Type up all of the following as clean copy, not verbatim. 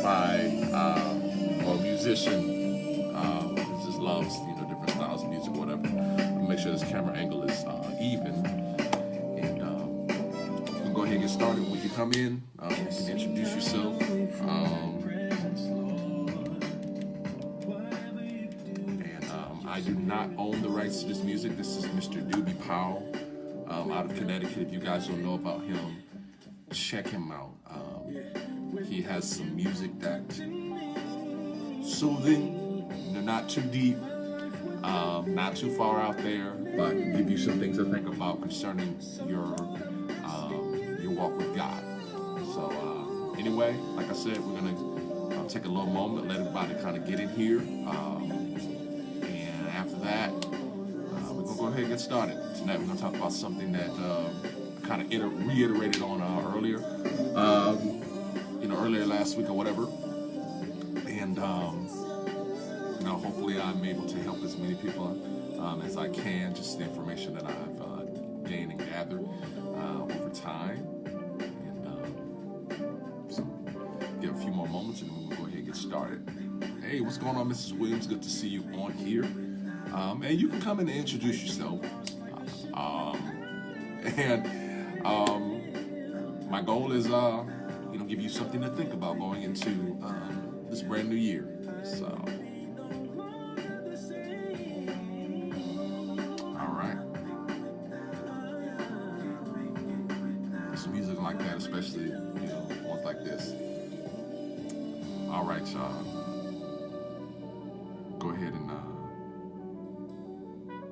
certified or musician who just loves different styles of music, or whatever. Make sure this camera angle is even, and we'll go ahead and get started. When you come in, you can introduce yourself. I do not own the rights to this music. This is Mr. Doobie Powell out of Connecticut. If you guys don't know about him, check him out. He has some music that's soothing, not too deep, not too far out there, but give you some things to think about concerning your walk with God. So anyway, like I said, we're gonna take a little moment, let everybody kind of get in here. After that, we're going to go ahead and get started. Tonight we're going to talk about something that I kind of reiterated on earlier, earlier last week or whatever. And, hopefully I'm able to help as many people as I can, just the information that I've gained and gathered over time. And so give a few more moments and then we'll go ahead and get started. Hey, what's going on, Mrs. Williams? Good to see you on here. And you can come in and introduce yourself. My goal is, give you something to think about going into this brand new year. So, all right. Some music like that, especially, ones like this. All right, y'all. Go ahead and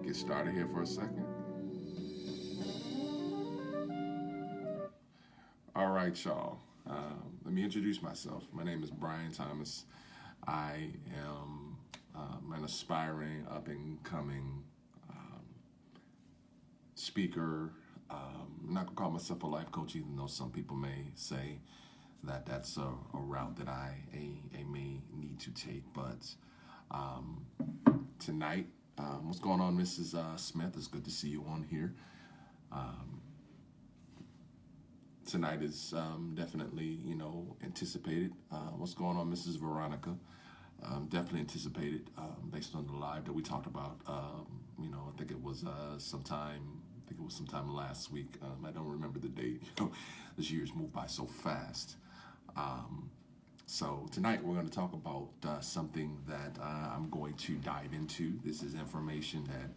get started here for a second. All right, y'all. Let me introduce myself. My name is Brian Thomas. I am an aspiring, up-and-coming speaker. I'm not going to call myself a life coach, even though some people may say that that's a route that I may need to take. But tonight, what's going on, Mrs. Smith? It's good to see you on here. Tonight is definitely, anticipated. What's going on, Mrs. Veronica? Definitely anticipated based on the live that we talked about. I think it was sometime last week. I don't remember the date. This year's moved by so fast. So tonight we're going to talk about something that I'm going to dive into. This is information that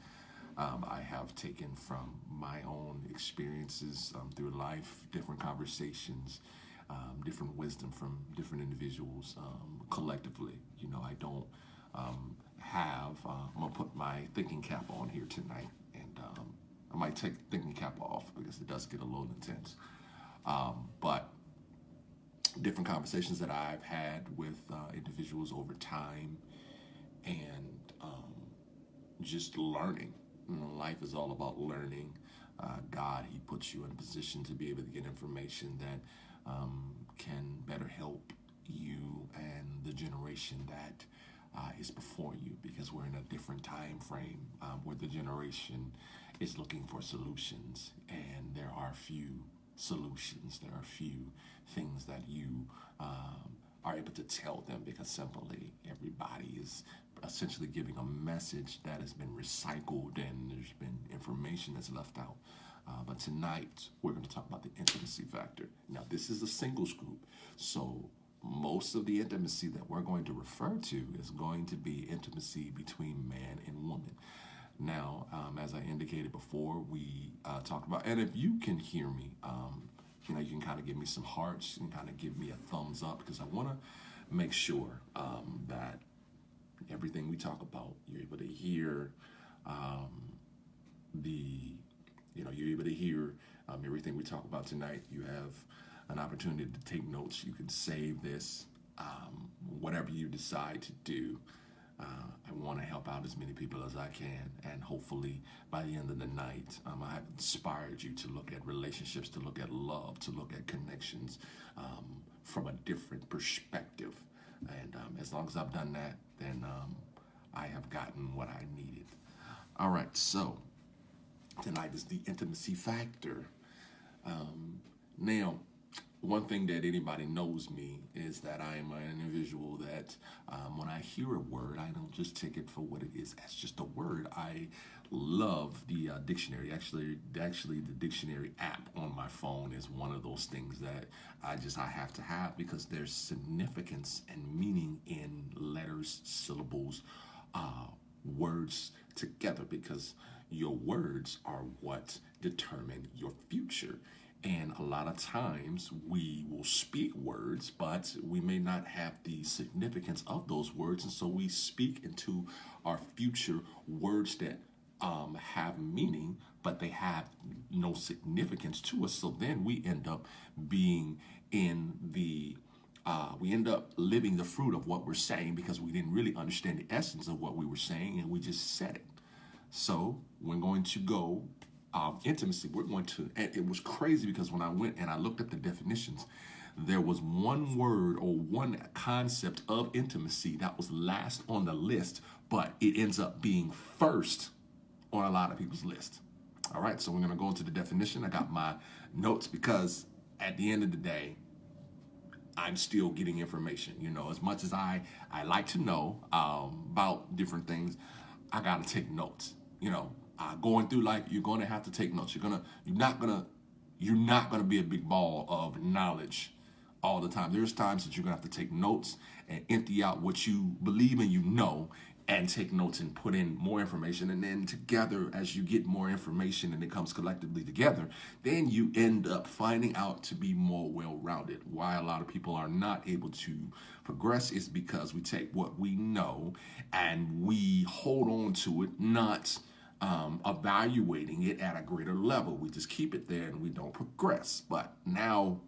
I have taken from my own experiences through life, different conversations, different wisdom from different individuals collectively. I don't I'm going to put my thinking cap on here tonight, and I might take the thinking cap off because it does get a little intense. But different conversations that I've had with individuals over time, and just learning. Life is all about learning. God, He puts you in a position to be able to get information that can better help you and the generation that is before you, because we're in a different time frame where the generation is looking for solutions, and there are few solutions. There are few things that you are able to tell them, because simply everybody is essentially giving a message that has been recycled, and there's been information that's left out. But tonight we're going to talk about the intimacy factor. Now, this is a singles group, so most of the intimacy that we're going to refer to is going to be intimacy between man and woman. Now, as I indicated before, we talked about, and if you can hear me, you can kind of give me some hearts and kind of give me a thumbs up, because I want to make sure that everything we talk about, you're able to hear you're able to hear everything we talk about tonight. You have an opportunity to take notes. You can save this, whatever you decide to do. I want to help out as many people as I can, and hopefully by the end of the night, I have inspired you to look at relationships, to look at love, to look at connections from a different perspective. And as long as I've done that, then I have gotten what I needed. All right, so tonight is the intimacy factor. Now, one thing that anybody knows me is that I am an individual that when I hear a word, I don't just take it for what it is as just a word. I love the dictionary. Actually, the dictionary app on my phone is one of those things that I have to have because there's significance and meaning in letters, syllables, words together because your words are what determine your future. And a lot of times we will speak words, but we may not have the significance of those words. And so we speak into our future words that have meaning, but they have no significance to us. So then we end up being in the we end up living the fruit of what we're saying because we didn't really understand the essence of what we were saying and we just said it. So we're going to go intimacy. We're going to, and it was crazy because when I went and I looked at the definitions, there was one word or one concept of intimacy that was last on the list, but it ends up being first on a lot of people's list. All right, so we're going to go into the definition. I got my notes because at the end of the day, I'm still getting information. You know, as much as I like to know about different things, I got to take notes. You know, going through life, you're going to have to take notes. You're not gonna be a big ball of knowledge all the time. There's times that you're gonna have to take notes and empty out what you believe and you know, and take notes and put in more information. And then together, as you get more information and it comes collectively together, then you end up finding out to be more well-rounded. Why a lot of people are not able to progress is because we take what we know and we hold on to it, not evaluating it at a greater level. We just keep it there and we don't progress. But now,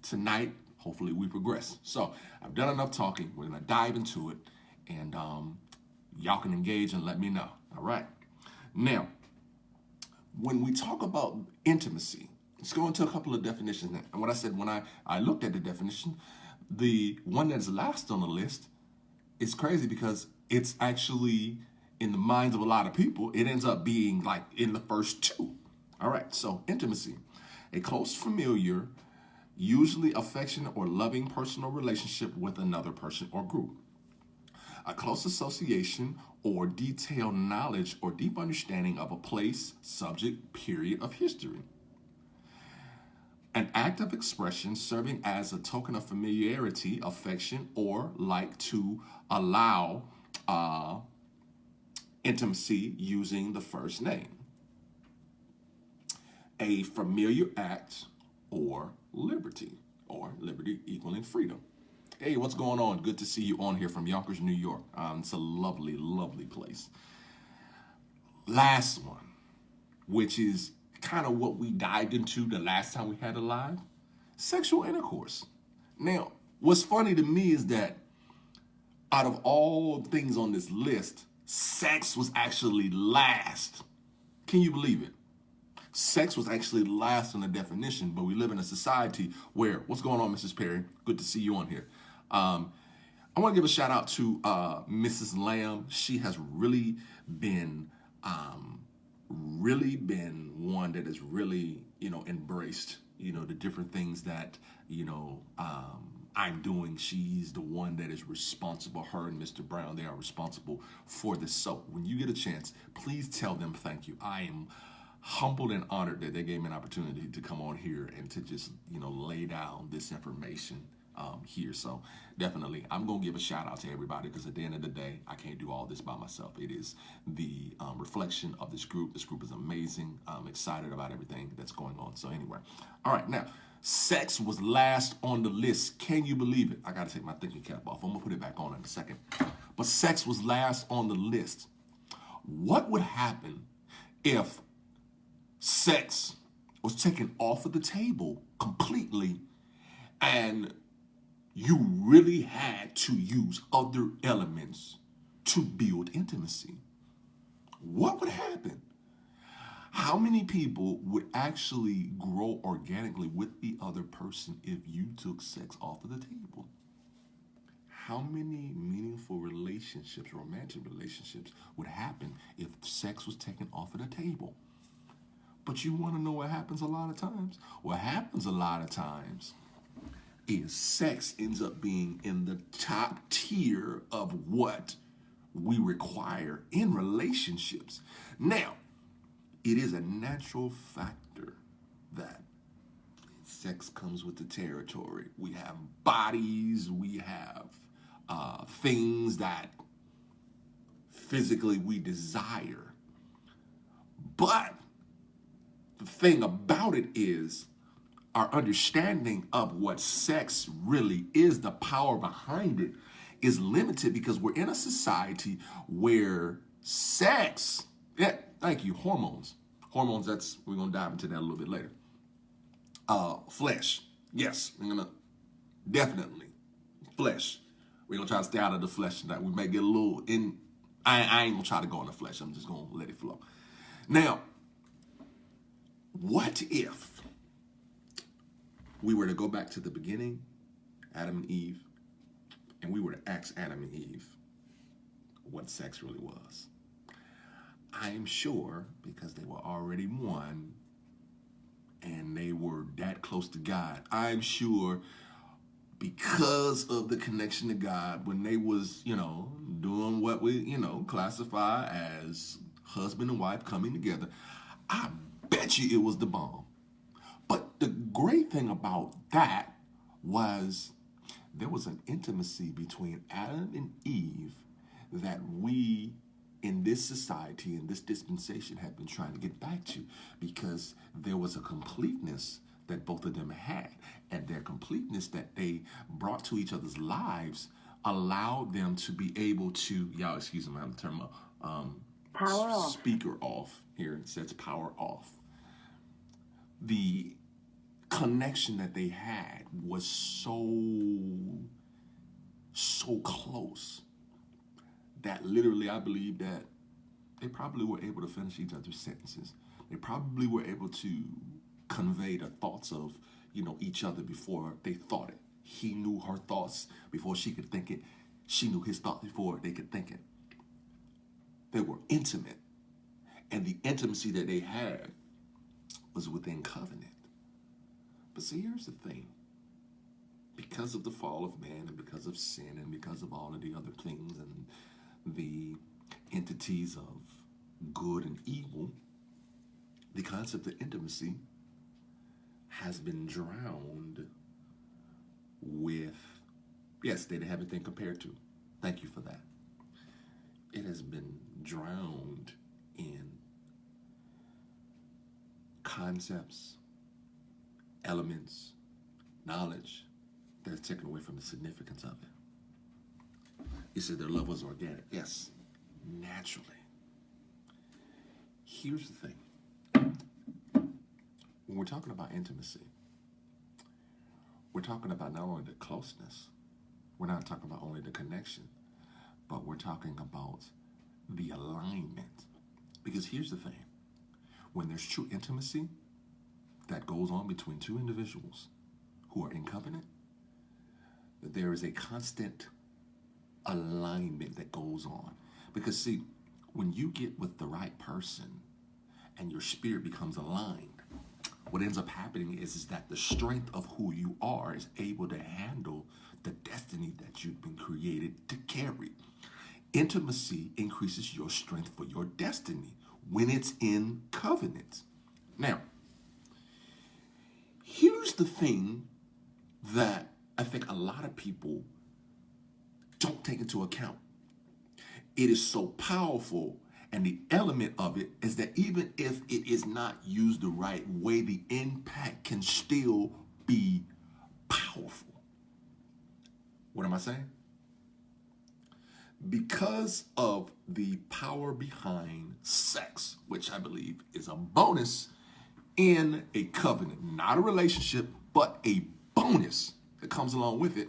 tonight, hopefully we progress. So I've done enough talking. We're gonna dive into it. And y'all can engage and let me know. All right. Now, when we talk about intimacy, let's go into a couple of definitions now. And what I said when I looked at the definition, the one that's last on the list is crazy because it's actually in the minds of a lot of people, it ends up being like in the first two. All right. So intimacy, a close familiar, usually affectionate or loving personal relationship with another person or group. A close association or detailed knowledge or deep understanding of a place, subject, period of history. An act of expression serving as a token of familiarity, affection, or like to allow intimacy using the first name. A familiar act or liberty equaling freedom. Hey, what's going on? Good to see you on here from Yonkers, New York. It's a lovely, lovely place. Last one, which is kind of what we dived into the last time we had a live, sexual intercourse. Now, what's funny to me is that out of all things on this list, sex was actually last. Can you believe it? Sex was actually last on the definition, but we live in a society where, what's going on, Mrs. Perry? Good to see you on here. I want to give a shout out to Mrs. Lamb. She has really been one that has really, embraced, the different things that, I'm doing. She's the one that is responsible. Her and Mr. Brown, they are responsible for this. So when you get a chance, please tell them thank you. I am humbled and honored that they gave me an opportunity to come on here and to just, lay down this information here. So definitely, I'm going to give a shout out to everybody because at the end of the day, I can't do all this by myself. It is the reflection of this group. This group is amazing. I'm excited about everything that's going on. So anyway, all right, now, sex was last on the list. Can you believe it? I got to take my thinking cap off. I'm going to put it back on in a second. But sex was last on the list. What would happen if sex was taken off of the table completely and you really had to use other elements to build intimacy? What would happen? How many people would actually grow organically with the other person if you took sex off of the table? How many meaningful relationships, romantic relationships, would happen if sex was taken off of the table? But you want to know what happens a lot of times? What happens a lot of times is sex ends up being in the top tier of what we require in relationships. Now, it is a natural factor that sex comes with the territory. We have bodies, we have things that physically we desire. But the thing about it is our understanding of what sex really is, the power behind it, is limited because we're in a society where sex, yeah, thank you, hormones. Hormones, we're going to dive into that a little bit later. Flesh, yes, we're going to, definitely, flesh. We're going to try to stay out of the flesh tonight. We may get a little in, I ain't going to try to go in the flesh. I'm just going to let it flow. Now, what if we were to go back to the beginning, Adam and Eve, and we were to ask Adam and Eve what sex really was? I am sure, because they were already one and they were that close to God, I'm sure because of the connection to God, when they was, doing what we, classify as husband and wife coming together, I bet you it was the bomb. But the great thing about that was there was an intimacy between Adam and Eve that we in this society, in this dispensation, have been trying to get back to, because there was a completeness that both of them had, and their completeness that they brought to each other's lives allowed them to be able to, y'all excuse me, I'm turning my speaker off here. It says power off. The connection that they had was so close that literally I believe that they probably were able to finish each other's sentences. They probably were able to convey the thoughts of, each other before they thought it. He knew her thoughts before she could think it. She knew his thoughts before they could think it. They were intimate. And the intimacy that they had was within covenant. But see, here's the thing. Because of the fall of man and because of sin and because of all of the other things and the entities of good and evil, the concept of intimacy has been drowned with, yes, they haven't been compared to. Thank you for that. It has been drowned in concepts, elements, knowledge that is taken away from the significance of it. You said their love was organic. Yes, naturally. Here's the thing. When we're talking about intimacy, we're talking about not only the closeness, we're not talking about only the connection, but we're talking about the alignment. Because here's the thing. When there's true intimacy that goes on between two individuals who are in covenant, there is a constant alignment that goes on. Because see, when you get with the right person and your spirit becomes aligned, what ends up happening is that the strength of who you are is able to handle the destiny that you've been created to carry. Intimacy increases your strength for your destiny when it's in covenant. Now, here's the thing that I think a lot of people don't take into account. It is so powerful, and the element of it is that even if it is not used the right way, the impact can still be powerful. What am I saying? Because of the power behind sex, which I believe is a bonus in a covenant, not a relationship, but a bonus that comes along with it,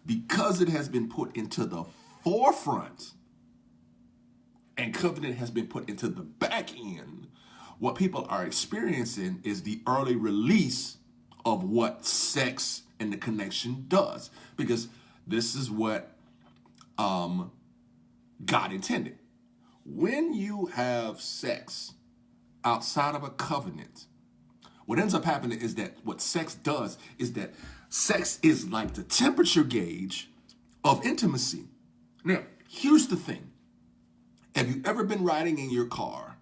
because it has been put into the forefront and covenant has been put into the back end, what people are experiencing is the early release of what sex and the connection does. Because this is what God intended. When you have sex outside of a covenant, what ends up happening is that what sex does is that sex is like the temperature gauge of intimacy. Now, here's the thing. Have you ever been riding in your car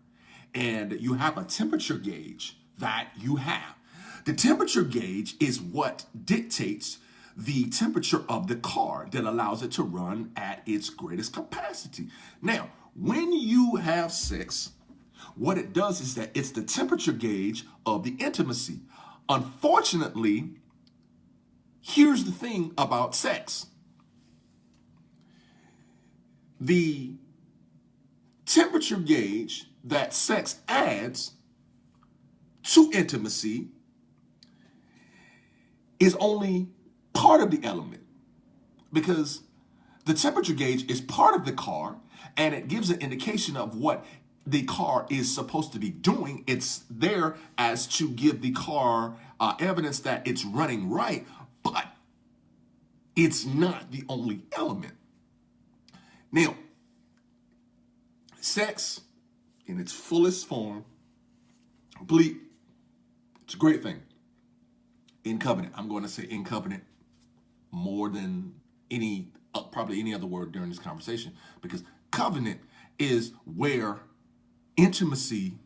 and you have a temperature gauge that you have? The temperature gauge is what dictates the temperature of the car that allows it to run at its greatest capacity. Now, when you have sex, what it does is that it's the temperature gauge of the intimacy. Unfortunately, here's the thing about sex. The temperature gauge that sex adds to intimacy is only part of the element, because the temperature gauge is part of the car and it gives an indication of what the car is supposed to be doing. It's there as to give the car evidence that it's running right, but it's not the only element. Now, sex in its fullest form, complete, it's a great thing. In covenant, I'm going to say in covenant more than probably any other word during this conversation, because covenant is where intimacy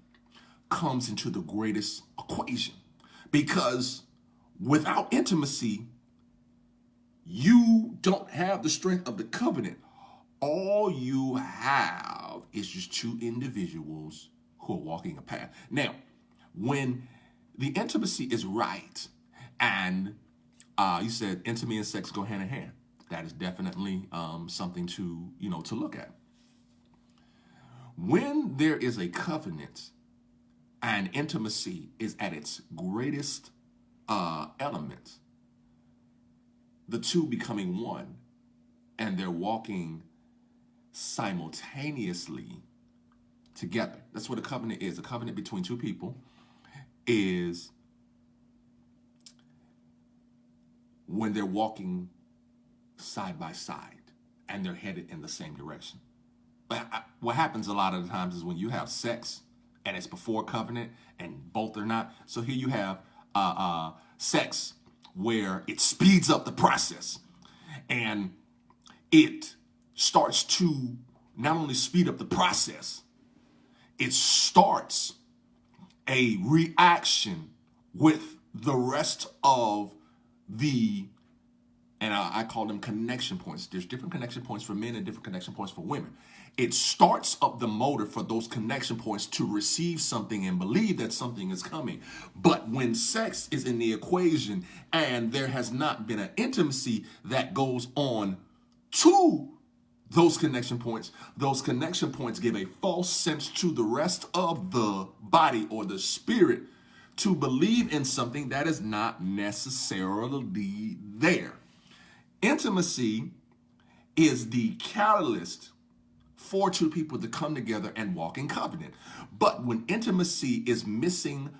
comes into the greatest equation. Because without intimacy, you don't have the strength of the covenant. All you have is just two individuals who are walking a path. Now, when the intimacy is right, and you said intimacy and sex go hand in hand, that is definitely something to look at. When there is a covenant and intimacy is at its greatest element, the two becoming one, and they're walking simultaneously together. That's what a covenant is. A covenant between two people is when they're walking side by side and they're headed in the same direction. But what happens a lot of the times is when you have sex and it's before covenant and both are not. So here you have sex where it speeds up the process and it starts to not only speed up the process, it starts a reaction with the rest of and I call them connection points. There's different connection points for men and different connection points for women. It starts up the motor for those connection points to receive something and believe that something is coming. But when sex is in the equation and there has not been an intimacy that goes on to those connection points give a false sense to the rest of the body or the spirit to believe in something that is not necessarily there. Intimacy is the catalyst for two people to come together and walk in covenant. But when intimacy is missing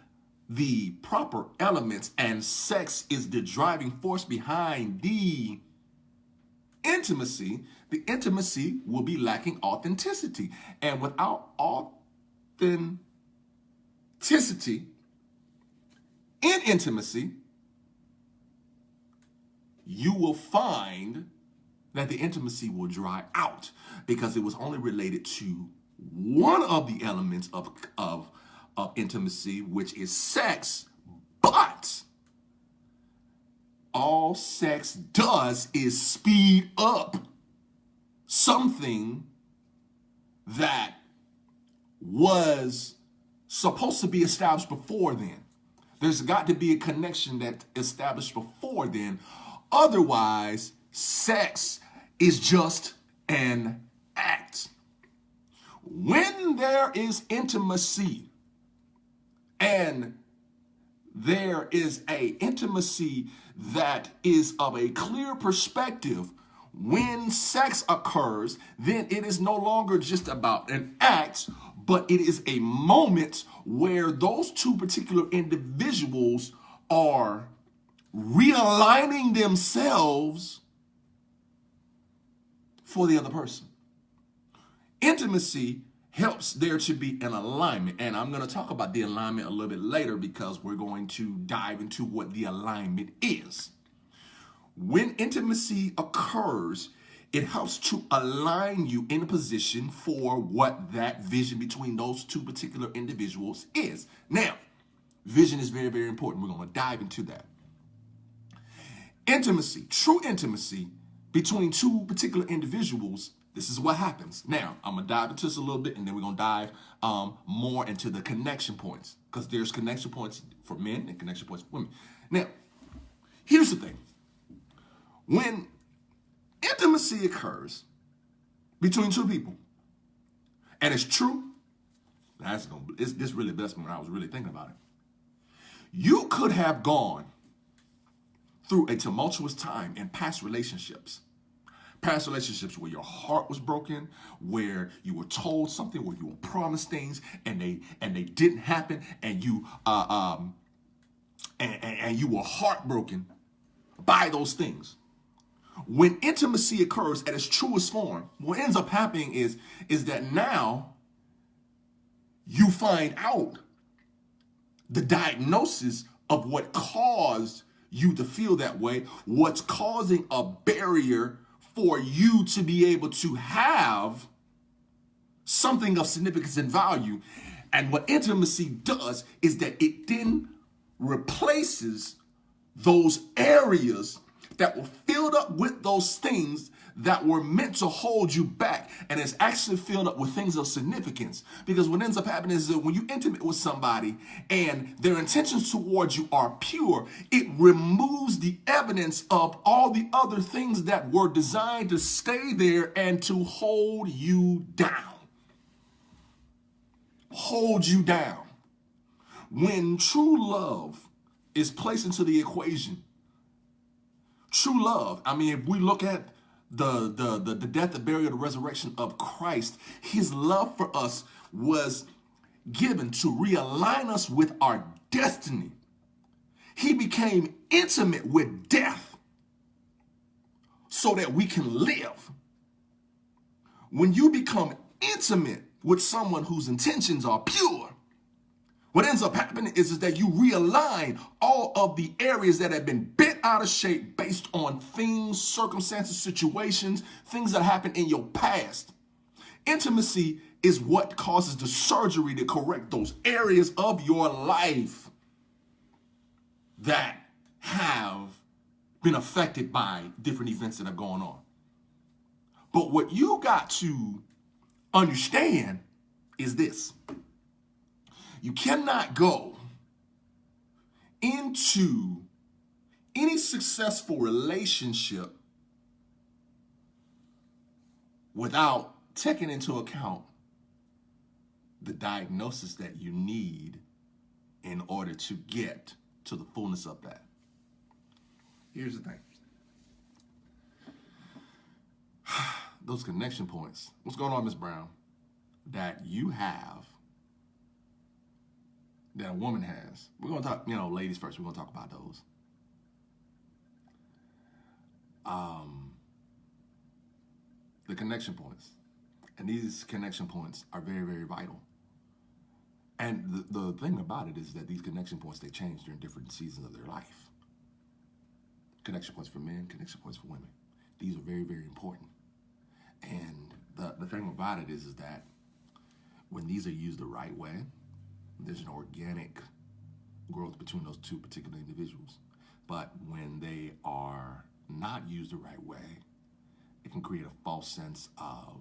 the proper elements and sex is the driving force behind the intimacy will be lacking authenticity. And without authenticity in intimacy, you will find that the intimacy will dry out because it was only related to one of the elements of intimacy, which is sex. But all sex does is speed up something that was supposed to be established before then. There's got to be a connection that established before then. Otherwise, sex is just an act. When there is intimacy and there is an intimacy that is of a clear perspective, when sex occurs, then it is no longer just about an act, but it is a moment where those two particular individuals are realigning themselves for the other person. Intimacy helps there to be an alignment. And I'm going to talk about the alignment a little bit later because we're going to dive into what the alignment is. When intimacy occurs, it helps to align you in a position for what that vision between those two particular individuals is. Now, vision is very, very important. We're going to dive into that. Intimacy, true intimacy between two particular individuals, this is what happens. Now, I'm going to dive into this a little bit, and then we're going to dive more into the connection points, because there's connection points for men and connection points for women. Now, here's the thing. When intimacy occurs between two people, and it's true, this really blessed me when I was really thinking about it. You could have gone through a tumultuous time in past relationships where your heart was broken, where you were told something, where you were promised things, and they didn't happen, and you you were heartbroken by those things. When intimacy occurs at its truest form, what ends up happening is that now you find out the diagnosis of what caused you to feel that way, what's causing a barrier for you to be able to have something of significance and value. And what intimacy does is that it then replaces those areas that were filled up with those things that were meant to hold you back, and it's actually filled up with things of significance. Because what ends up happening is that when you're intimate with somebody and their intentions towards you are pure, it removes the evidence of all the other things that were designed to stay there and to hold you down. Hold you down. When true love is placed into the equation, true love, I mean, if we look at the death, the burial, the resurrection of Christ, his love for us was given to realign us with our destiny. He became intimate with death so that we can live. When you become intimate with someone whose intentions are pure, what ends up happening is that you realign all of the areas that have been bent out of shape based on things, circumstances, situations, things that happened in your past. Intimacy is what causes the surgery to correct those areas of your life that have been affected by different events that have gone on. But what you got to understand is this. You cannot go into any successful relationship without taking into account the diagnosis that you need in order to get to the fullness of that. Here's the thing. Those connection points. What's going on, Ms. Brown? That you have, that a woman has. We're going to talk, ladies first. We're going to talk about those. The connection points. And these connection points are very, very vital. And the thing about it is that these connection points, they change during different seasons of their life. Connection points for men, connection points for women. These are very, very important. And the thing about it is that when these are used the right way, there's an organic growth between those two particular individuals. But when they are not used the right way, it can create a false sense of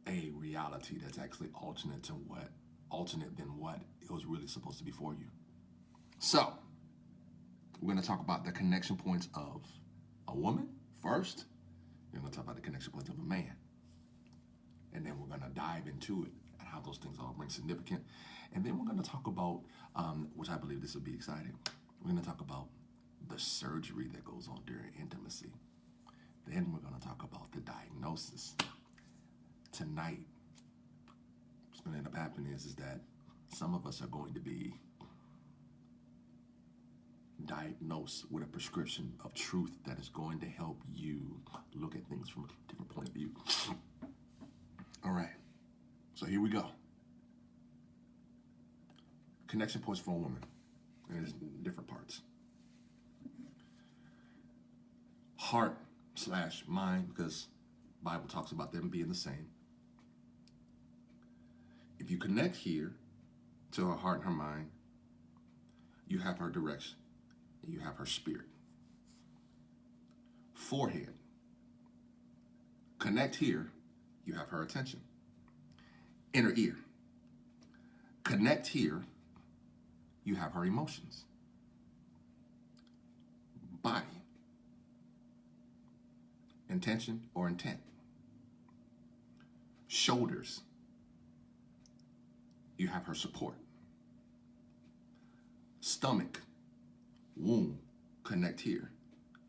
a reality that's actually alternate than what it was really supposed to be for you. So, we're going to talk about the connection points of a woman first. We're going to talk about the connection points of a man. And then we're going to dive into it and how those things all bring significance. And then we're going to talk about, which I believe this will be exciting, we're going to talk about the surgery that goes on during intimacy. Then we're going to talk about the diagnosis. Tonight, what's going to end up happening is that some of us are going to be diagnosed with a prescription of truth that is going to help you look at things from a different point of view. All right. here we go. Connection points for a woman. And there's different parts. Heart / mind, because the Bible talks about them being the same. If you connect here to her heart and her mind, you have her direction and you have her spirit. Forehead. Connect here, you have her attention. Inner ear. Connect here, you have her emotions. Body. Intention or intent. Shoulders. You have her support. Stomach, womb, connect here,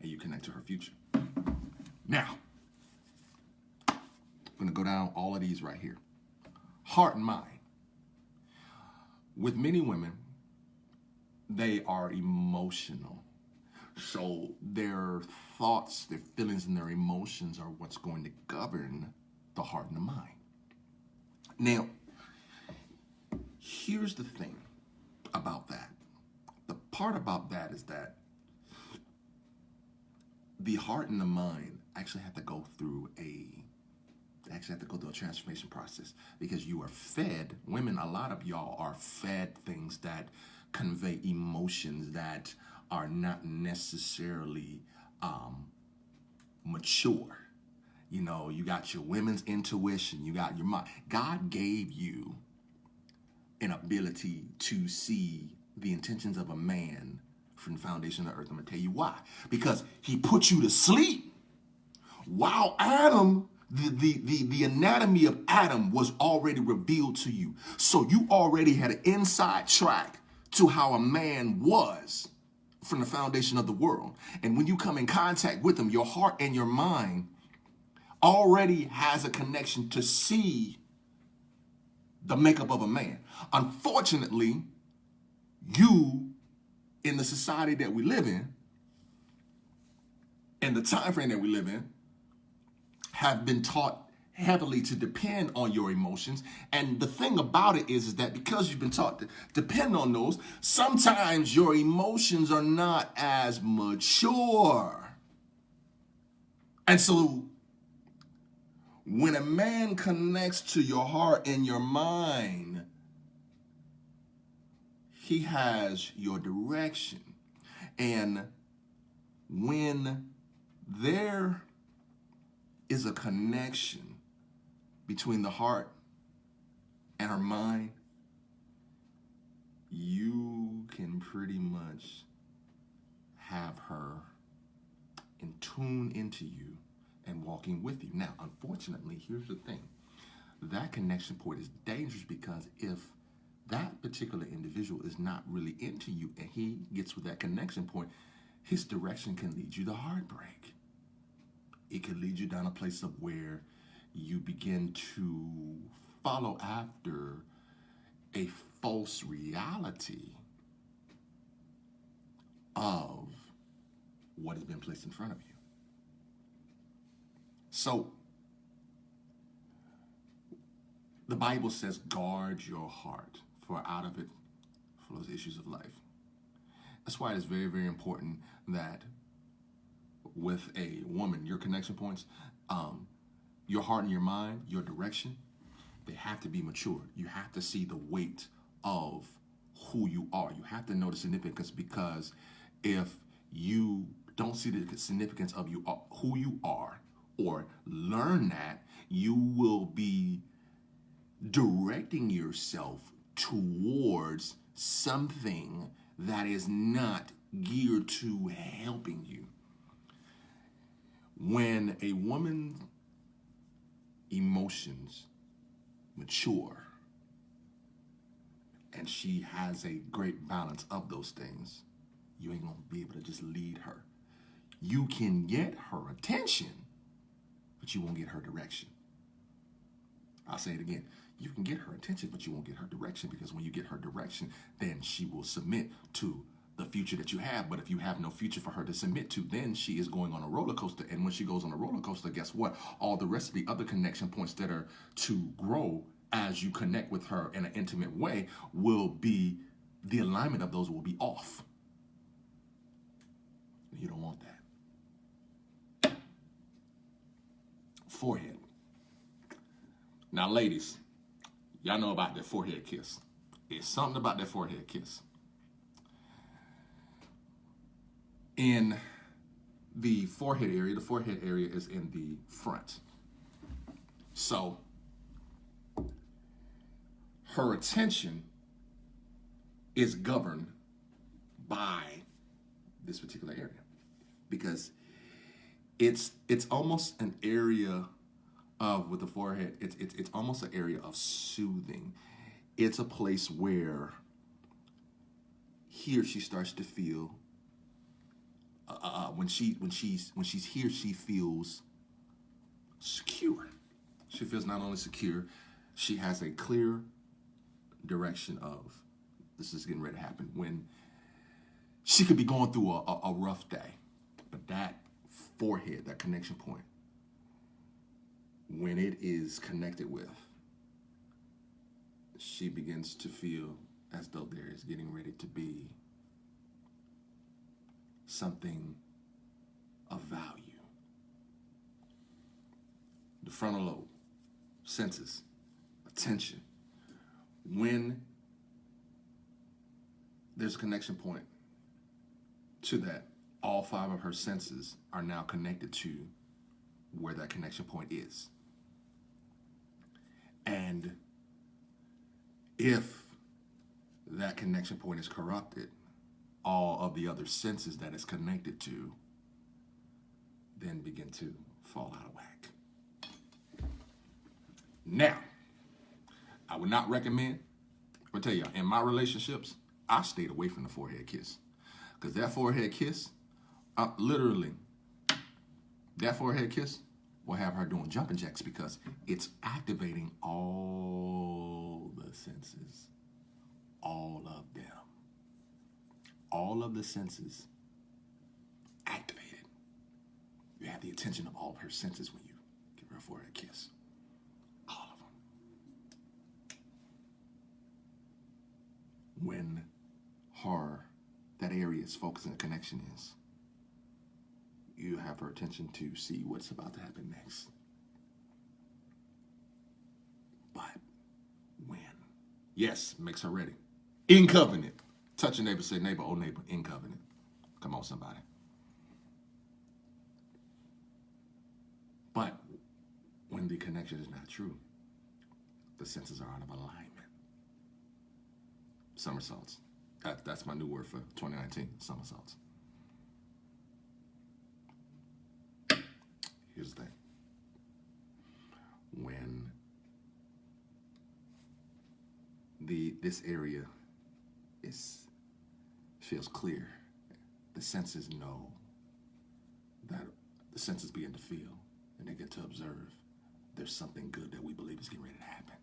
and you connect to her future. Now, I'm going to go down all of these right here. Heart and mind. With many women, they are emotional. So their thoughts, their feelings, and their emotions are what's going to govern the heart and the mind. Now, here's the thing about that. The part about that is that the heart and the mind actually have to go through a transformation process, because you are fed, women, a lot of y'all are fed things that convey emotions that are not necessarily mature. You know, you got your women's intuition, you got your mind. God gave you an ability to see the intentions of a man from the foundation of the earth. I'm going to tell you why. Because he put you to sleep while Adam, the anatomy of Adam was already revealed to you. So you already had an inside track to how a man was from the foundation of the world. And when you come in contact with him, your heart and your mind already has a connection to see the makeup of a man. Unfortunately, you, in the society that we live in the time frame that we live in, have been taught heavily to depend on your emotions. And the thing about it is that because you've been taught to depend on those, sometimes your emotions are not as mature. And so when a man connects to your heart and your mind, he has your direction. And when there is a connection between the heart and her mind, you can pretty much have her in tune into you and walking with you. Now, unfortunately, here's the thing. That connection point is dangerous, because if that particular individual is not really into you and he gets with that connection point, his direction can lead you to heartbreak. It can lead you down a place of where you begin to follow after a false reality of what has been placed in front of you. So, the Bible says, guard your heart, for out of it flows issues of life. That's why it is very, very important that with a woman, your connection points, your heart and your mind, your direction, they have to be mature. You have to see the weight of who you are. You have to know the significance, because if you don't see the significance of who you are, or learn that, you will be directing yourself towards something that is not geared to helping you. When a woman's emotions mature and she has a great balance of those things, you ain't gonna be able to just lead her. You can get her attention, but you won't get her direction. I'll say it again. You can get her attention, but you won't get her direction, because when you get her direction, then she will submit to the future that you have. But if you have no future for her to submit to, then she is going on a roller coaster. And when she goes on a roller coaster, guess what? All the rest of the other connection points that are to grow as you connect with her in an intimate way will be, the alignment of those will be off. You don't want that. Forehead. Now, ladies, y'all know about that forehead kiss. It's something about that forehead kiss. In the forehead area is in the front. So her attention is governed by this particular area, because it's almost an area of, with the forehead, it's almost an area of soothing. It's a place where here she starts to feel when she's here, she feels secure. She feels not only secure, she has a clear direction of this is getting ready to happen. When she could be going through a rough day, but that forehead, that connection point, when it is connected with, she begins to feel as though there is getting ready to be something of value. The frontal lobe, senses, attention. When there's a connection point to that, all 5 of her senses are now connected to where that connection point is. And if that connection point is corrupted, all of the other senses that it's connected to then begin to fall out of whack. Now, I would not recommend, I'll tell you, in my relationships, I stayed away from the forehead kiss. Because that forehead kiss, literally, that forehead kiss will have her doing jumping jacks, because it's activating all the senses, all of them. All of the senses activated. You have the attention of all of her senses when you give her a forehead kiss. All of them. When that area is focused and the connection is, you have her attention to see what's about to happen next. But when, yes, makes her ready. In covenant. Touch your neighbor, say, neighbor, oh neighbor, in covenant. Come on, somebody. But when the connection is not true, the senses are out of alignment. Somersaults. That's my new word for 2019, somersaults. Here's the thing. When this area feels clear, the senses know that, the senses begin to feel, and they get to observe there's something good that we believe is getting ready to happen.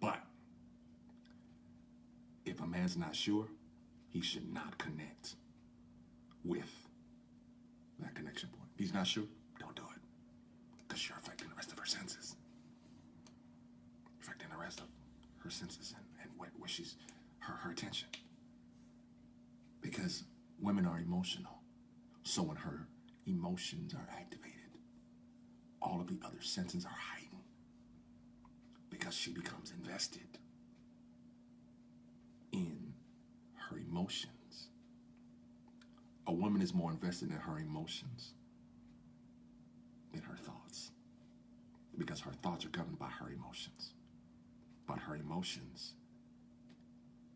But if a man's not sure, he should not connect with that connection point. If he's not sure, don't do it, because you're affecting the rest of her senses. You're affecting the rest of her senses and where she's, her attention. Because women are emotional. So when her emotions are activated, all of the other senses are heightened, because she becomes invested in her emotions. A woman is more invested in her emotions than her thoughts, because her thoughts are governed by her emotions. But her emotions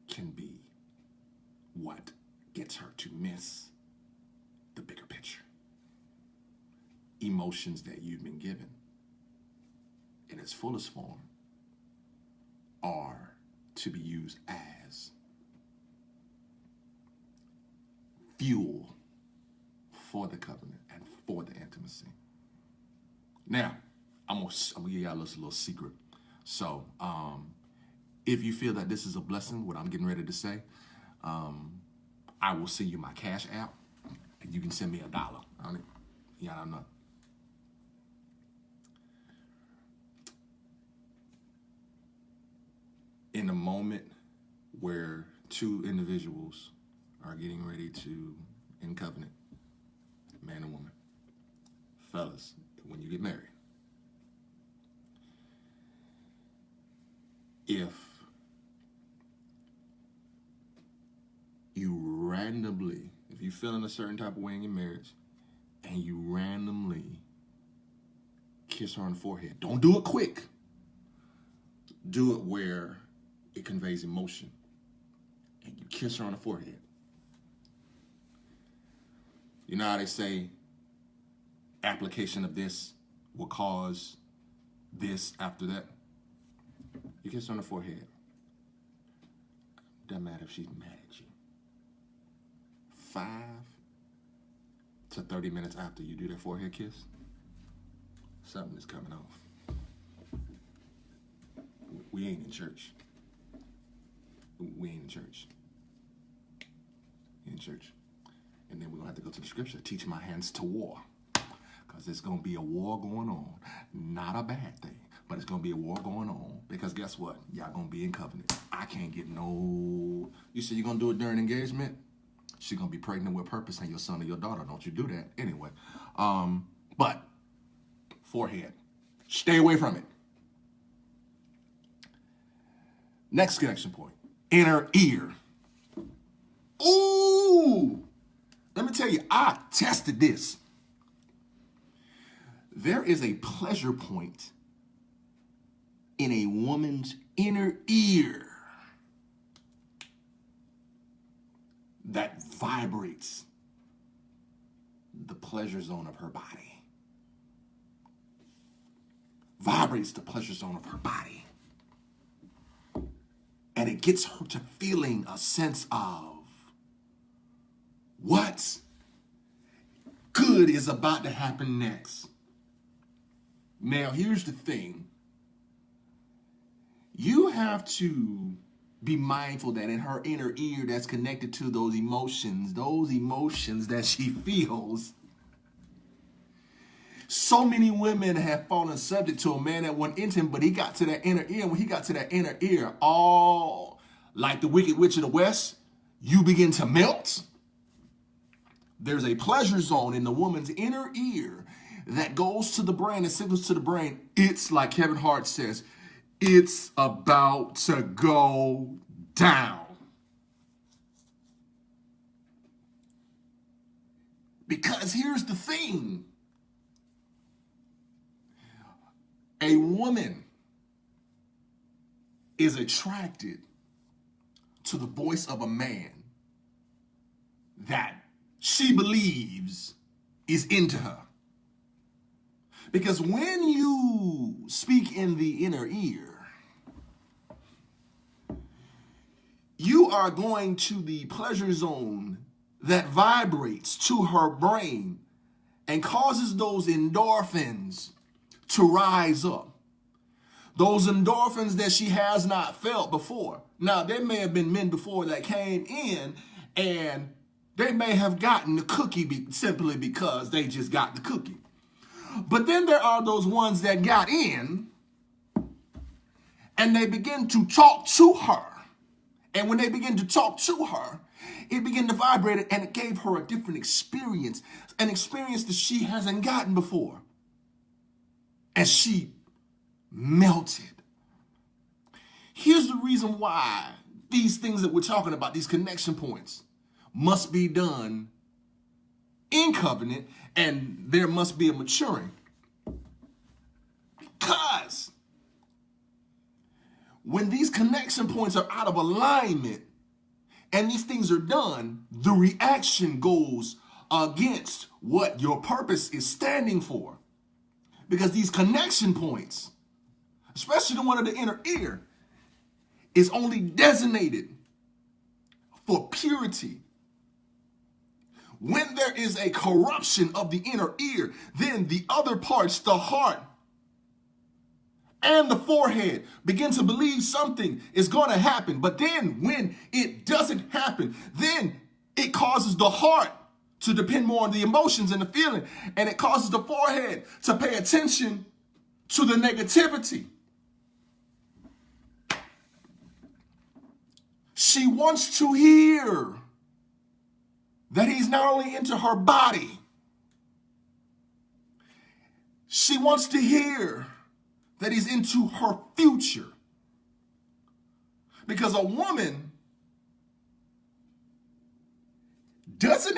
can be what gets her to miss the bigger picture. Emotions that you've been given in its fullest form are to be used as fuel for the covenant and for the intimacy. Now, I'm gonna give you a little secret. So, if you feel that this is a blessing, what I'm getting ready to say, I will send you my Cash App, and you can send me $1 on it. Yeah, I don't know. in a moment where two individuals are getting ready to, in covenant, man and woman, fellas, when you get married, if you randomly, if you feeling a certain type of way in your marriage, and you randomly kiss her on the forehead, don't do it quick. Do it where it conveys emotion. And you kiss her on the forehead. You know how they say application of this will cause this after that? You kiss her on the forehead. Doesn't matter if she's mad at you. 5 to 30 minutes after you do that forehead kiss, something is coming off. We ain't in church. We ain't in church. In church. And then we're going to have to go to the scripture, teach my hands to war. Because there's going to be a war going on. Not a bad thing, but it's going to be a war going on. Because guess what? Y'all going to be in covenant. I can't get no... You said you're going to do it during engagement? She's going to be pregnant with purpose and your son or your daughter. Don't you do that. Anyway. But, forehead. Stay away from it. Next connection point. Inner ear. Ooh! Let me tell you, I tested this. There is a pleasure point in a woman's inner ear that vibrates the pleasure zone of her body. Vibrates the pleasure zone of her body. And it gets her to feeling a sense of what good is about to happen next. Now, here's the thing. You have to be mindful that in her inner ear that's connected to those emotions that she feels. So many women have fallen subject to a man that went into him, but he got to that inner ear. When he got to that inner ear, all like the Wicked Witch of the West, you begin to melt. There's a pleasure zone in the woman's inner ear that goes to the brain and signals to the brain. It's like Kevin Hart says, it's about to go down. Because here's the thing. A woman is attracted to the voice of a man that she believes is into her. Because when you speak in the inner ear, you are going to the pleasure zone that vibrates to her brain and causes those endorphins to rise up. Those endorphins that she has not felt before. Now, there may have been men before that came in and they may have gotten the cookie simply because they just got the cookie. But then there are those ones that got in and they begin to talk to her. And when they begin to talk to her, it began to vibrate and it gave her a different experience, an experience that she hasn't gotten before. And she melted. Here's the reason why these things that we're talking about, these connection points, must be done in covenant, and there must be a maturing. Because when these connection points are out of alignment and these things are done, the reaction goes against what your purpose is standing for. Because these connection points, especially the one of the inner ear, is only designated for purity. When there is a corruption of the inner ear, then the other parts, the heart and the forehead, begin to believe something is going to happen. But then when it doesn't happen, then it causes the heart to depend more on the emotions and the feeling. And it causes the forehead to pay attention to the negativity. She wants to hear that he's not only into her body, she wants to hear that he's into her future. Because a woman hasn't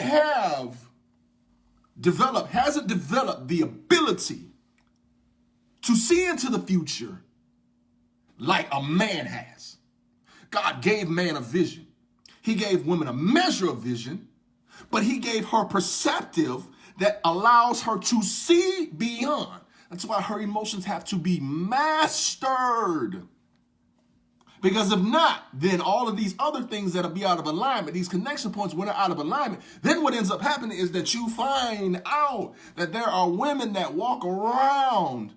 developed the ability to see into the future like a man has. God gave man a vision. He gave women a measure of vision, but he gave her perceptive that allows her to see beyond. That's why her emotions have to be mastered. Because if not, then all of these other things that'll be out of alignment, these connection points when they're out of alignment, then what ends up happening is that you find out that there are women that walk around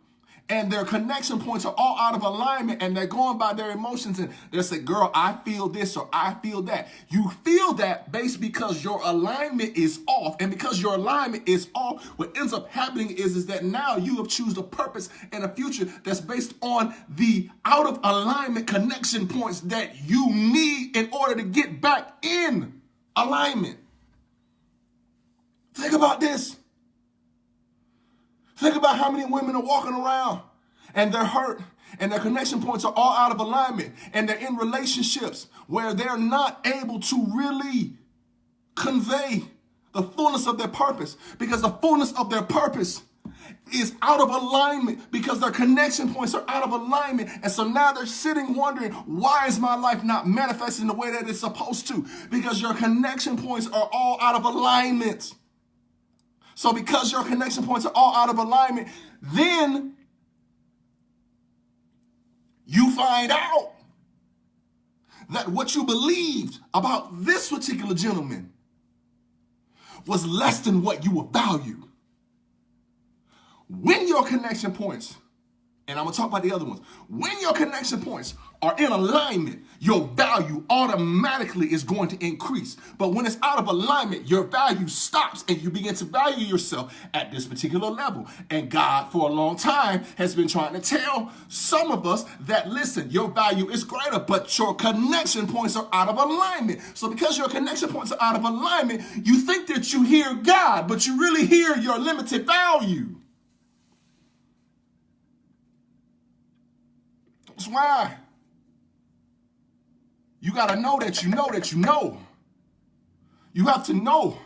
and their connection points are all out of alignment and they're going by their emotions and they'll say, girl, I feel this or I feel that. You feel that based because your alignment is off. And because your alignment is off, what ends up happening is that now you have chosen a purpose and a future that's based on the out of alignment connection points that you need in order to get back in alignment. Think about this. Think about how many women are walking around and they're hurt and their connection points are all out of alignment and they're in relationships where they're not able to really convey the fullness of their purpose because the fullness of their purpose is out of alignment because their connection points are out of alignment. And so now they're sitting wondering, why is my life not manifesting the way that it's supposed to? Because your connection points are all out of alignment. So because your connection points are all out of alignment, then you find out that what you believed about this particular gentleman was less than what you valued. When your connection points, and I'm going to talk about the other ones, when your connection points are in alignment, your value automatically is going to increase. But when it's out of alignment, your value stops and you begin to value yourself at this particular level. And God, for a long time, has been trying to tell some of us that, listen, your value is greater, but your connection points are out of alignment. So because your connection points are out of alignment, you think that you hear God, but you really hear your limited value. That's why you got to know that you know that you know. You have to know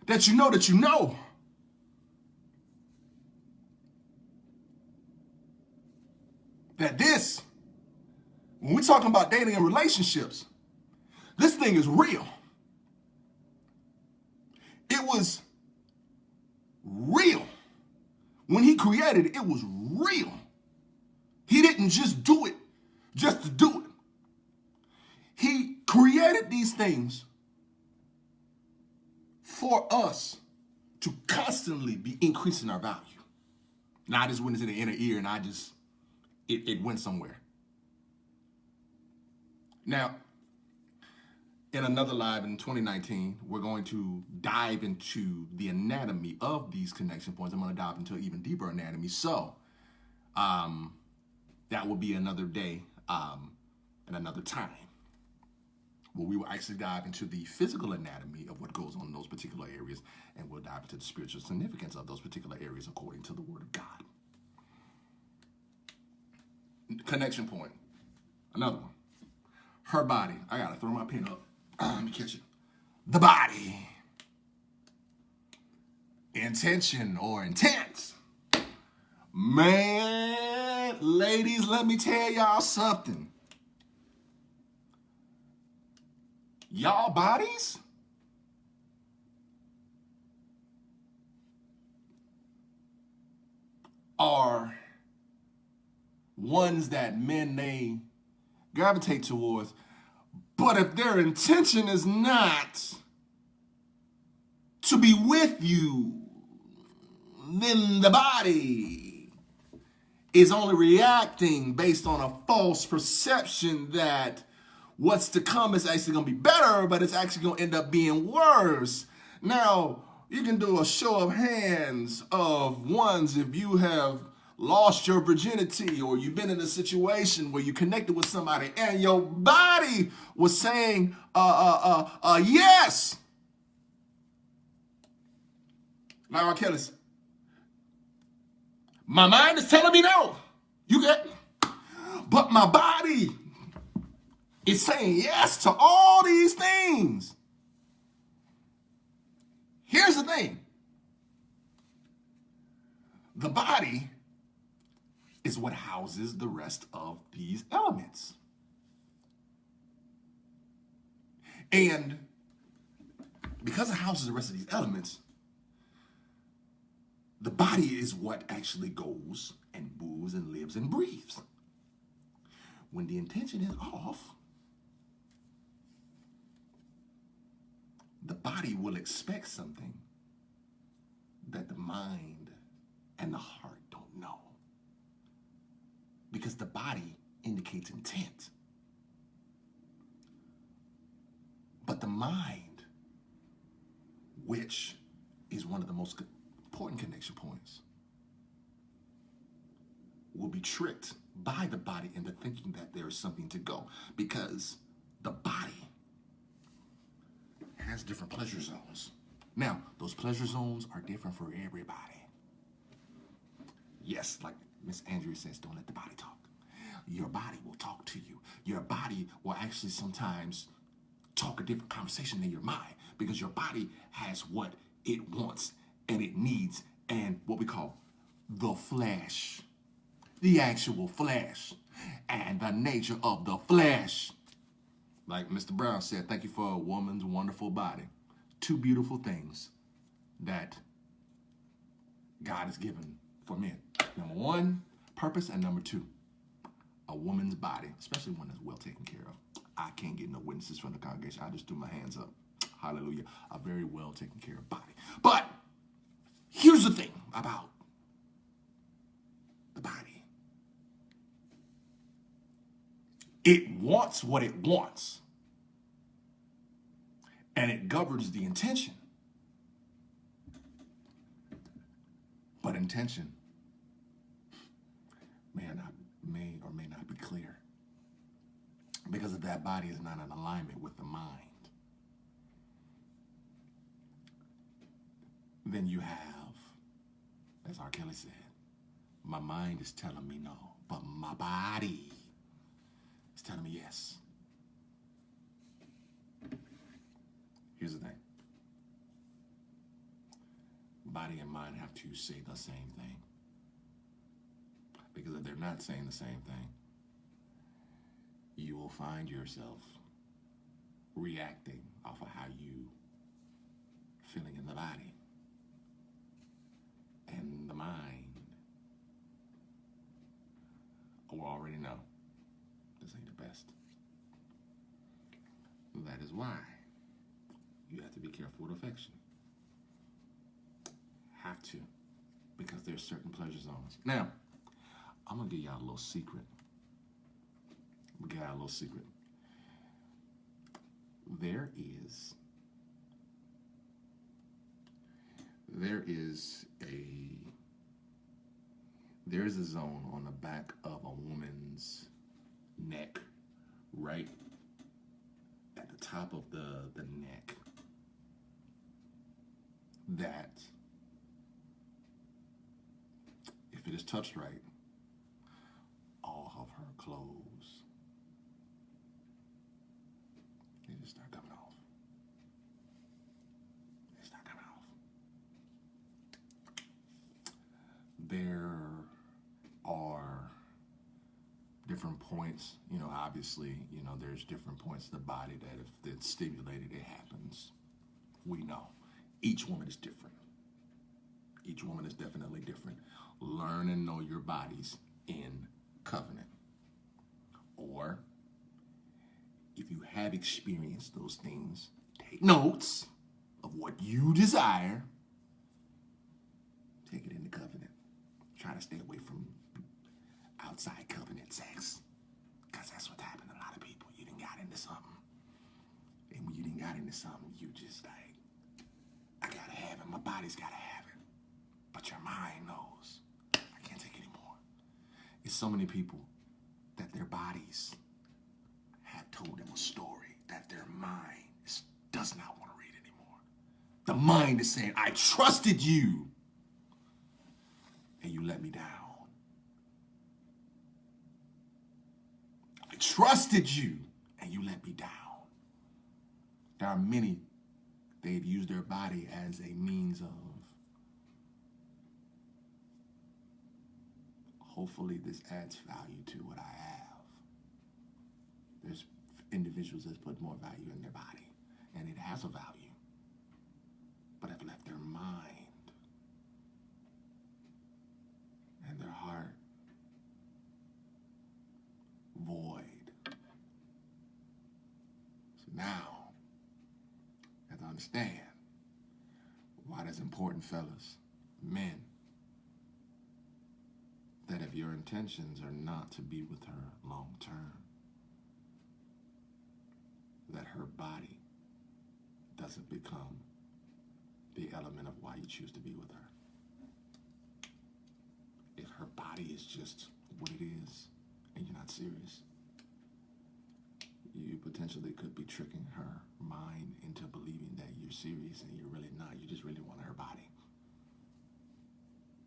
that you know that you know. That this, when we're talking about dating and relationships, this thing is real. It was real. When he created it, it was real. He didn't just do it just to do it. He created these things for us to constantly be increasing our value. Now I just went into the inner ear and it went somewhere. Now, in another live in 2019, we're going to dive into the anatomy of these connection points. I'm going to dive into an even deeper anatomy. So, that will be another day and another time where we will actually dive into the physical anatomy of what goes on in those particular areas, and we'll dive into the spiritual significance of those particular areas according to the Word of God. Connection point. Another one. Her body. I got to throw my pen up. Let me catch it. The body. Intention or intent. Man, ladies, let me tell y'all something. Y'all bodies are ones that men may gravitate towards, but if their intention is not to be with you, then the body is only reacting based on a false perception that what's to come is actually going to be better, but it's actually going to end up being worse. Now, you can do a show of hands of ones if you have lost your virginity, or you've been in a situation where you connected with somebody and your body was saying yes. Like R. Kelly said, my mind is telling me no. You get, but my body is saying yes to all these things. Here's the thing. The body is what houses the rest of these elements. And because it houses the rest of these elements, the body is what actually goes and moves and lives and breathes. When the intention is off, the body will expect something that the mind and the heart don't know. Because the body indicates intent. But the mind, which is one of the most important connection points, will be tricked by the body into thinking that there is something to go, because the body has different pleasure zones. Now, those pleasure zones are different for everybody. Yes, like Miss Andrea says, don't let the body talk. Your body will talk to you. Your body will actually sometimes talk a different conversation than your mind, because your body has what it wants and it needs, and what we call the flesh, the actual flesh, and the nature of the flesh. Like Mr. Brown said, thank you for a woman's wonderful body. Two beautiful things that God has given for men. Number one, purpose, and number two, a woman's body, especially one that's well taken care of. I can't get no witnesses from the congregation. I just threw my hands up. Hallelujah. A very well taken care of body. But here's the thing about the body. It wants what it wants, and it governs the intention. But intention may or may not be clear, because if that body is not in alignment with the mind, then you have, as R. Kelly said, my mind is telling me no, but my body is telling me yes. Here's the thing. Body and mind have to say the same thing. Because if they're not saying the same thing, you will find yourself reacting off of how you feeling in the body. And the mind will already know this ain't the best. That is why you have to be careful with affection. Have to, because there's certain pleasure zones. Now, I'm gonna give y'all a little secret. There is a zone on the back of a woman's neck, right at the top of the neck, that if it is touched right, all of her clothes, they just start coming off. There are different points, obviously, there's different points of the body that if it's stimulated, it happens. We know. Each woman is different. Each woman is definitely different. Learn and know your bodies in covenant. Or, if you have experienced those things, take notes of what you desire. Take it into covenant. Try to stay away from outside covenant sex, because that's what happened to a lot of people. You done got into something, and when you done got into something, you just like, I gotta have it. My body's gotta have it, but your mind knows I can't take it anymore. It's so many people that their bodies have told them a story that their mind does not want to read anymore. The mind is saying, I trusted you and you let me down. I trusted you and you let me down. There are many, they've used their body as a means of hopefully this adds value to what I have. There's individuals that put more value in their body, and it has a value, but have left their mind and their heart void. So now, you have to understand why that's important, fellas, men, that if your intentions are not to be with her long term, that her body doesn't become the element of why you choose to be with her. If her body is just what it is and you're not serious, you potentially could be tricking her mind into believing that you're serious and you're really not. You just really want her body.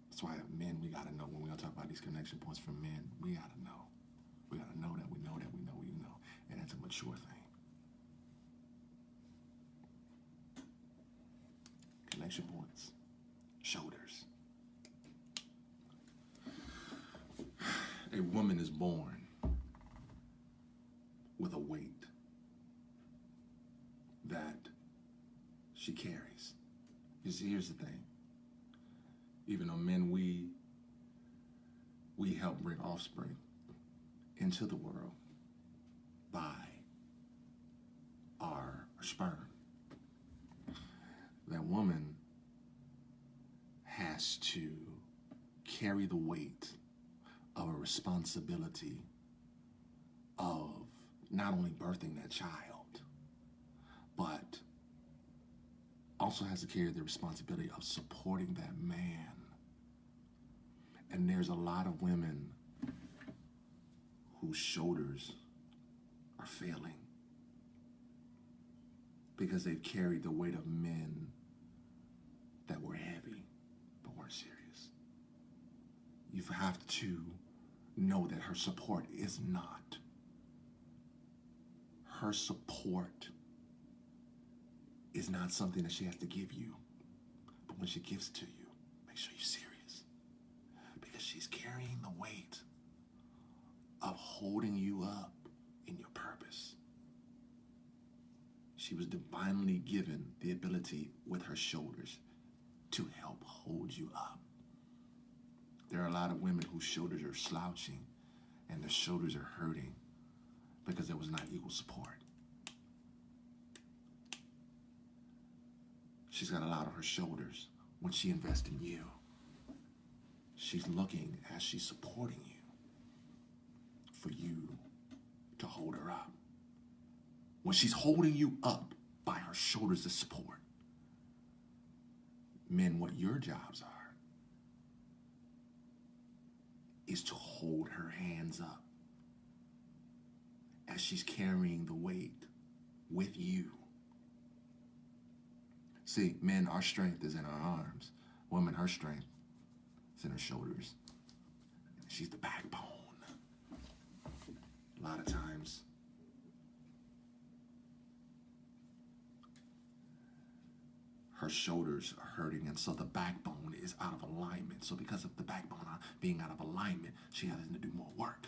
That's why men, we gotta know when we're gonna talk about these connection points for men, we gotta know. We gotta know that we know that we know we know. And that's a mature thing. Connection points. Shoulders. A woman is born with a weight that she carries. You see, here's the thing. Even though men, we help bring offspring into the world by our sperm. That woman has to carry the weight of a responsibility of not only birthing that child, but also has to carry the responsibility of supporting that man. And there's a lot of women whose shoulders are failing because they've carried the weight of men that were heavy but weren't serious. You have to know that her support is not. Her support is not something that she has to give you. But when she gives it to you, make sure you're serious. Because she's carrying the weight of holding you up in your purpose. She was divinely given the ability with her shoulders to help hold you up. There are a lot of women whose shoulders are slouching and their shoulders are hurting because there was not equal support. She's got a lot on her shoulders when she invests in you. She's looking as she's supporting you for you to hold her up. When she's holding you up by her shoulders to support, men, what your jobs are is to hold her hands up as she's carrying the weight with you. See, men, our strength is in our arms. Women, her strength is in her shoulders. She's the backbone. A lot of times, her shoulders are hurting, and so the backbone is out of alignment. So because of the backbone being out of alignment, she has to do more work.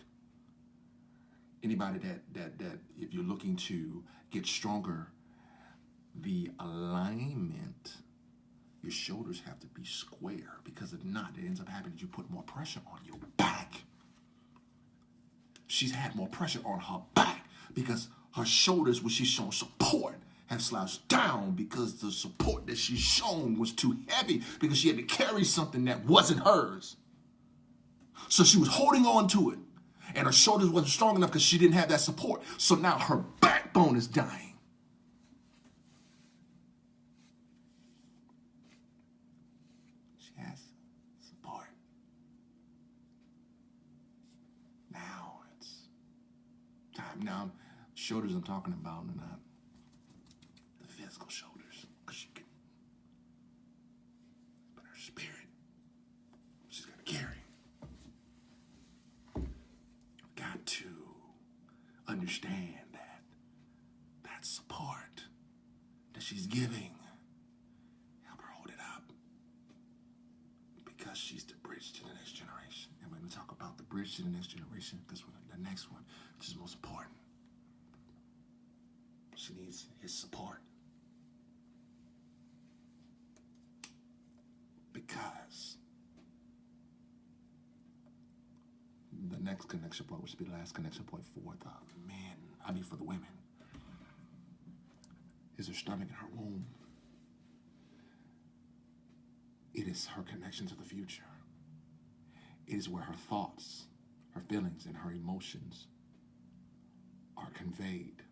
Anybody that if you're looking to get stronger, the alignment, your shoulders have to be square, because if not, it ends up happening. You put more pressure on your back. She's had more pressure on her back because her shoulders, when she's shown support, have slouched down because the support that she's shown was too heavy because she had to carry something that wasn't hers. So she was holding on to it, and her shoulders wasn't strong enough because she didn't have that support. So now her backbone is dying. She has support. Now, shoulders I'm talking about are not the physical shoulders, because she can, but her spirit, she's got to carry. Got to understand that support that she's giving, help her hold it up, because she's the bridge to the next generation. And we're going to talk about the bridge to the next generation, because the next one, which is most important, she needs his support. Because the next connection point, which will be the last connection point for the men, for the women, is her stomach and her womb. It is her connection to the future. It is where her thoughts, her feelings, and her emotions are conveyed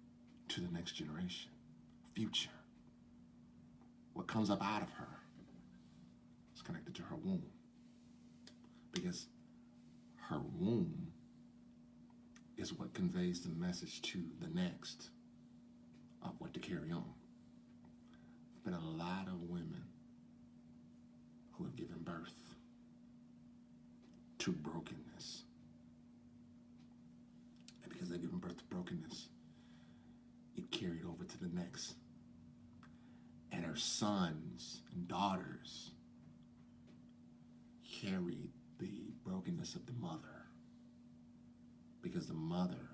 to the next generation, future. What comes up out of her is connected to her womb, because her womb is what conveys the message to the next of what to carry on. There's been a lot of women who have given birth to brokenness. And because they've given birth to brokenness, it carried over to the next. And her sons and daughters carried the brokenness of the mother, because the mother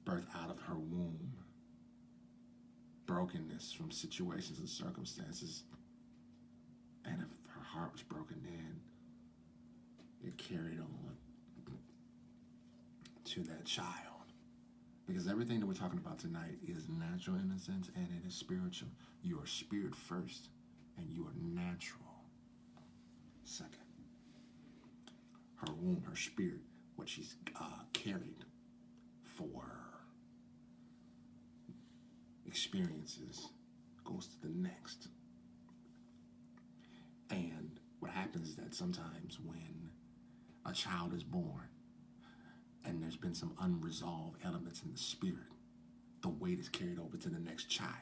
birthed out of her womb brokenness from situations and circumstances. And if her heart was broken, then it carried on to that child. Because everything that we're talking about tonight is natural in a sense, and it is spiritual. You are spirit first, and you are natural second. Her womb, her spirit, what she's carried for experiences, goes to the next. And what happens is that sometimes when a child is born and there's been some unresolved elements in the spirit, the weight is carried over to the next child.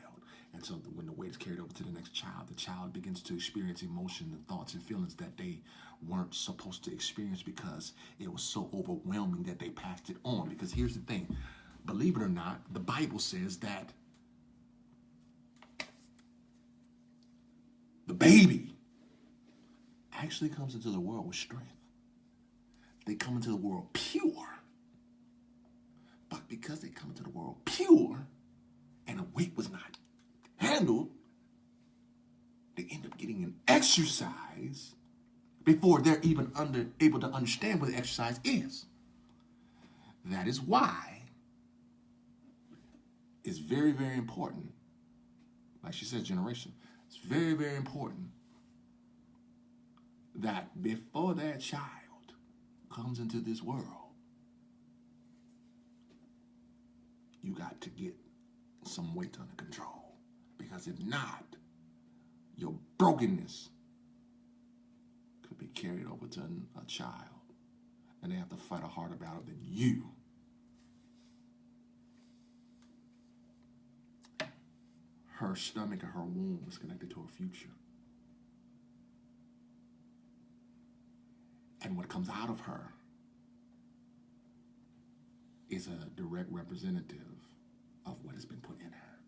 And so when the weight is carried over to the next child, the child begins to experience emotion and thoughts and feelings that they weren't supposed to experience, because it was so overwhelming that they passed it on. Because here's the thing, believe it or not, the Bible says that the baby actually comes into the world with strength. They come into the world pure. But because they come into the world pure and the weight was not handled, they end up getting an exercise before they're even able to understand what the exercise is. That is why it's very, very important. Like she said, generation. It's very, very important that before that child comes into this world, you got to get some weight under control. Because if not, your brokenness could be carried over to a child, and they have to fight a harder battle than you. Her stomach and her womb is connected to her future. And what comes out of her is a direct representative of what has been put in her.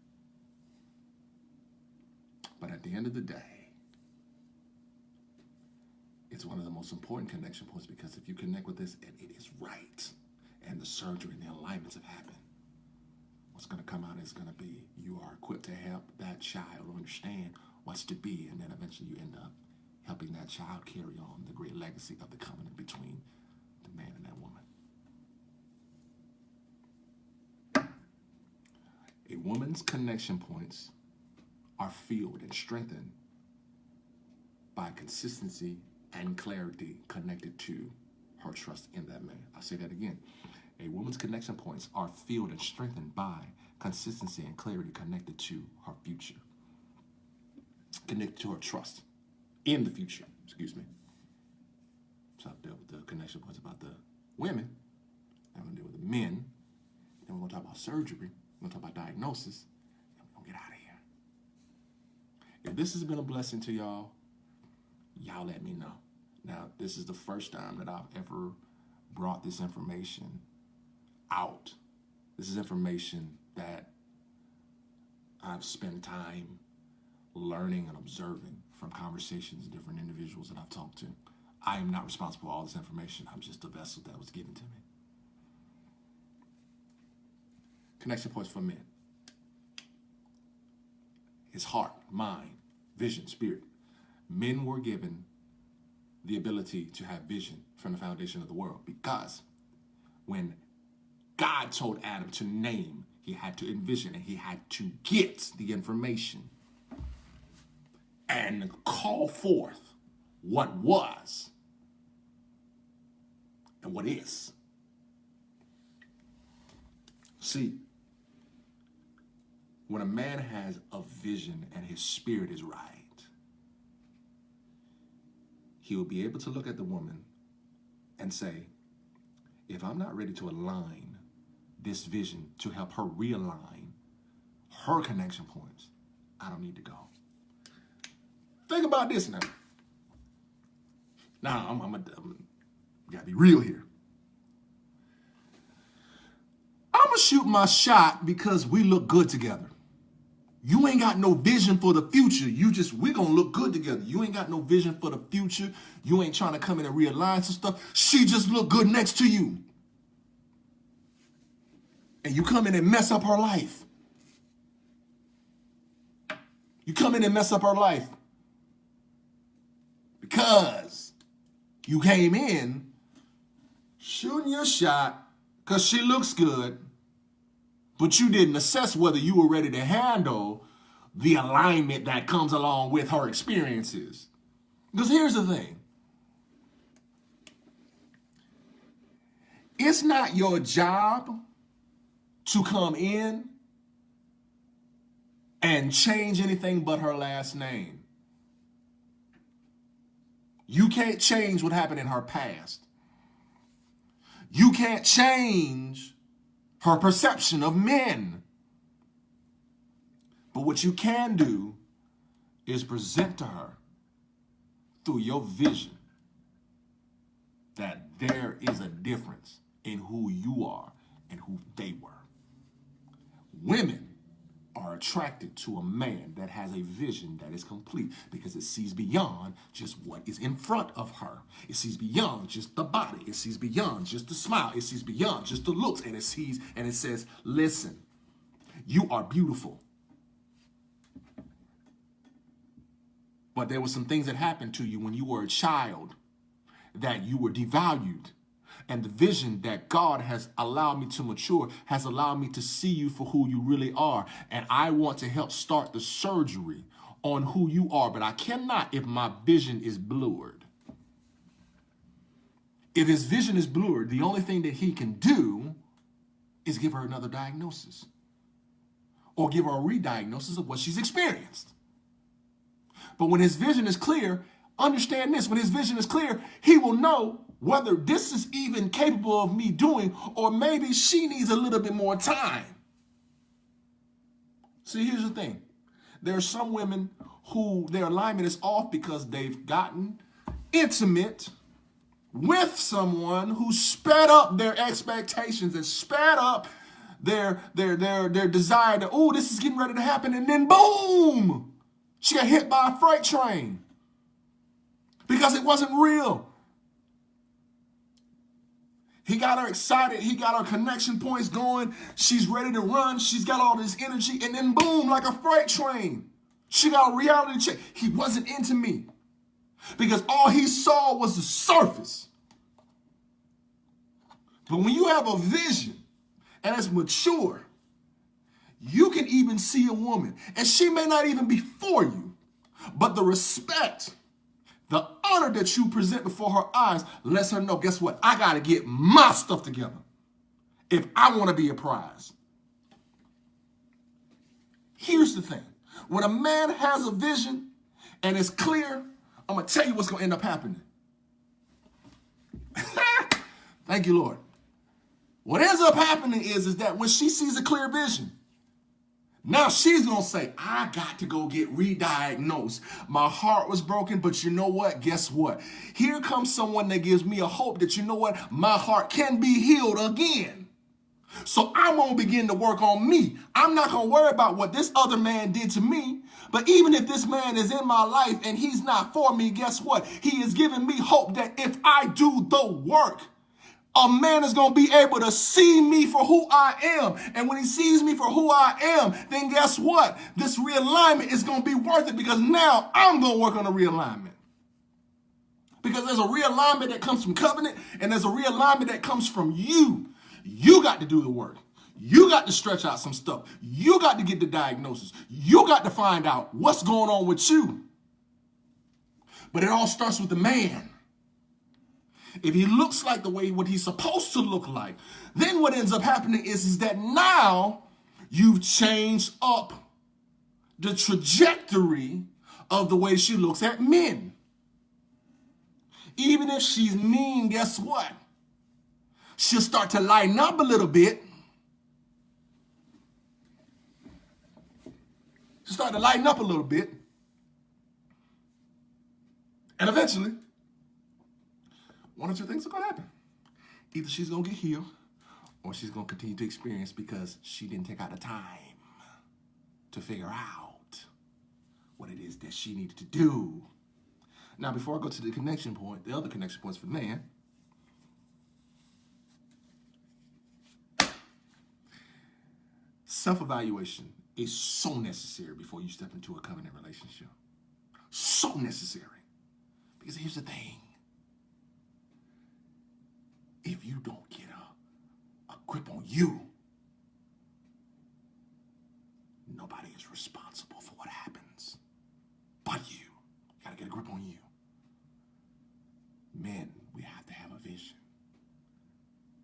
But at the end of the day, it's one of the most important connection points, because if you connect with this and it is right, and the surgery and the alignments have happened, what's going to come out is going to be, you are equipped to help that child understand what's to be, and then eventually you end up helping that child carry on the great legacy of the covenant between the man and that woman. A woman's connection points are fueled and strengthened by consistency and clarity connected to her trust in that man. I'll say that again. A woman's connection points are fueled and strengthened by consistency and clarity connected to her future. Connected to her trust in the future, So I've dealt with the connection points about the women. Then we're going to deal with the men. Then we're going to talk about surgery. We're going to talk about diagnosis. And we're going to get out of here. If this has been a blessing to y'all, y'all let me know. Now, this is the first time that I've ever brought this information out. This is information that I've spent time learning and observing from conversations with different individuals that I've talked to. I am not responsible for all this information. I'm just a vessel that was given to me. Connection points for men. His heart, mind, vision, spirit. Men were given the ability to have vision from the foundation of the world because when God told Adam to name, he had to envision and he had to get the information and call forth what was and what is. See, when a man has a vision and his spirit is right, he will be able to look at the woman and say, if I'm not ready to align this vision to help her realign her connection points, I don't need to go. Think about this now. Now, I'm gotta be real here. I'm gonna shoot my shot because we look good together. You ain't got no vision for the future. We're gonna look good together. You ain't got no vision for the future. You ain't trying to come in and realign some stuff. She just look good next to you. And you come in and mess up her life. You come in and mess up her life. Because you came in shooting your shot because she looks good, but you didn't assess whether you were ready to handle the alignment that comes along with her experiences. Because here's the thing. It's not your job to come in and change anything but her last name. You can't change what happened in her past. You can't change her perception of men. But what you can do is present to her through your vision that there is a difference in who you are and who they were. Women are attracted to a man that has a vision that is complete because it sees beyond just what is in front of her. It sees beyond just the body. It sees beyond just the smile. It sees beyond just the looks. And it sees and it says, listen, you are beautiful. But there were some things that happened to you when you were a child that you were devalued. And the vision that God has allowed me to mature has allowed me to see you for who you really are. And I want to help start the surgery on who you are, but I cannot if my vision is blurred. If his vision is blurred, the only thing that he can do is give her another diagnosis or give her a re-diagnosis of what she's experienced. But when his vision is clear, understand this, when his vision is clear, he will know whether this is even capable of me doing, or maybe she needs a little bit more time. See, here's the thing. There are some women who their alignment is off because they've gotten intimate with someone who sped up their expectations and sped up their desire to, oh, this is getting ready to happen, and then boom, she got hit by a freight train because it wasn't real. He got her excited. He got her connection points going. She's ready to run. She's got all this energy. And then boom, like a freight train, she got a reality check. He wasn't into me because all he saw was the surface. But when you have a vision and it's mature, you can even see a woman. And she may not even be for you, but the respect, the honor that you present before her eyes lets her know, guess what? I got to get my stuff together if I want to be a prize. Here's the thing. When a man has a vision and it's clear, I'm going to tell you what's going to end up happening. Thank you, Lord. What ends up happening is that when she sees a clear vision, now she's going to say, I got to go get re-diagnosed. My heart was broken, but you know what? Guess what? Here comes someone that gives me a hope that, you know what? My heart can be healed again. So I'm going to begin to work on me. I'm not going to worry about what this other man did to me. But even if this man is in my life and he's not for me, guess what? He is giving me hope that if I do the work, a man is going to be able to see me for who I am. And when he sees me for who I am, then guess what? This realignment is going to be worth it, because now I'm going to work on a realignment. Because there's a realignment that comes from covenant, and there's a realignment that comes from you. You got to do the work. You got to stretch out some stuff. You got to get the diagnosis. You got to find out what's going on with you. But it all starts with the man. If he looks like the way what he's supposed to look like, then what ends up happening is that now you've changed up the trajectory of the way she looks at men. Even if she's mean, guess what? She'll start to lighten up a little bit. She'll start to lighten up a little bit. And eventually, one or two things are going to happen. Either she's going to get healed, or she's going to continue to experience because she didn't take out the time to figure out what it is that she needed to do. Now, before I go to the connection point, the other connection points for the man, self-evaluation is so necessary before you step into a covenant relationship. So necessary. Because here's the thing. If you don't get a grip on you, nobody is responsible for what happens but you. You got to get a grip on you. Men, we have to have a vision.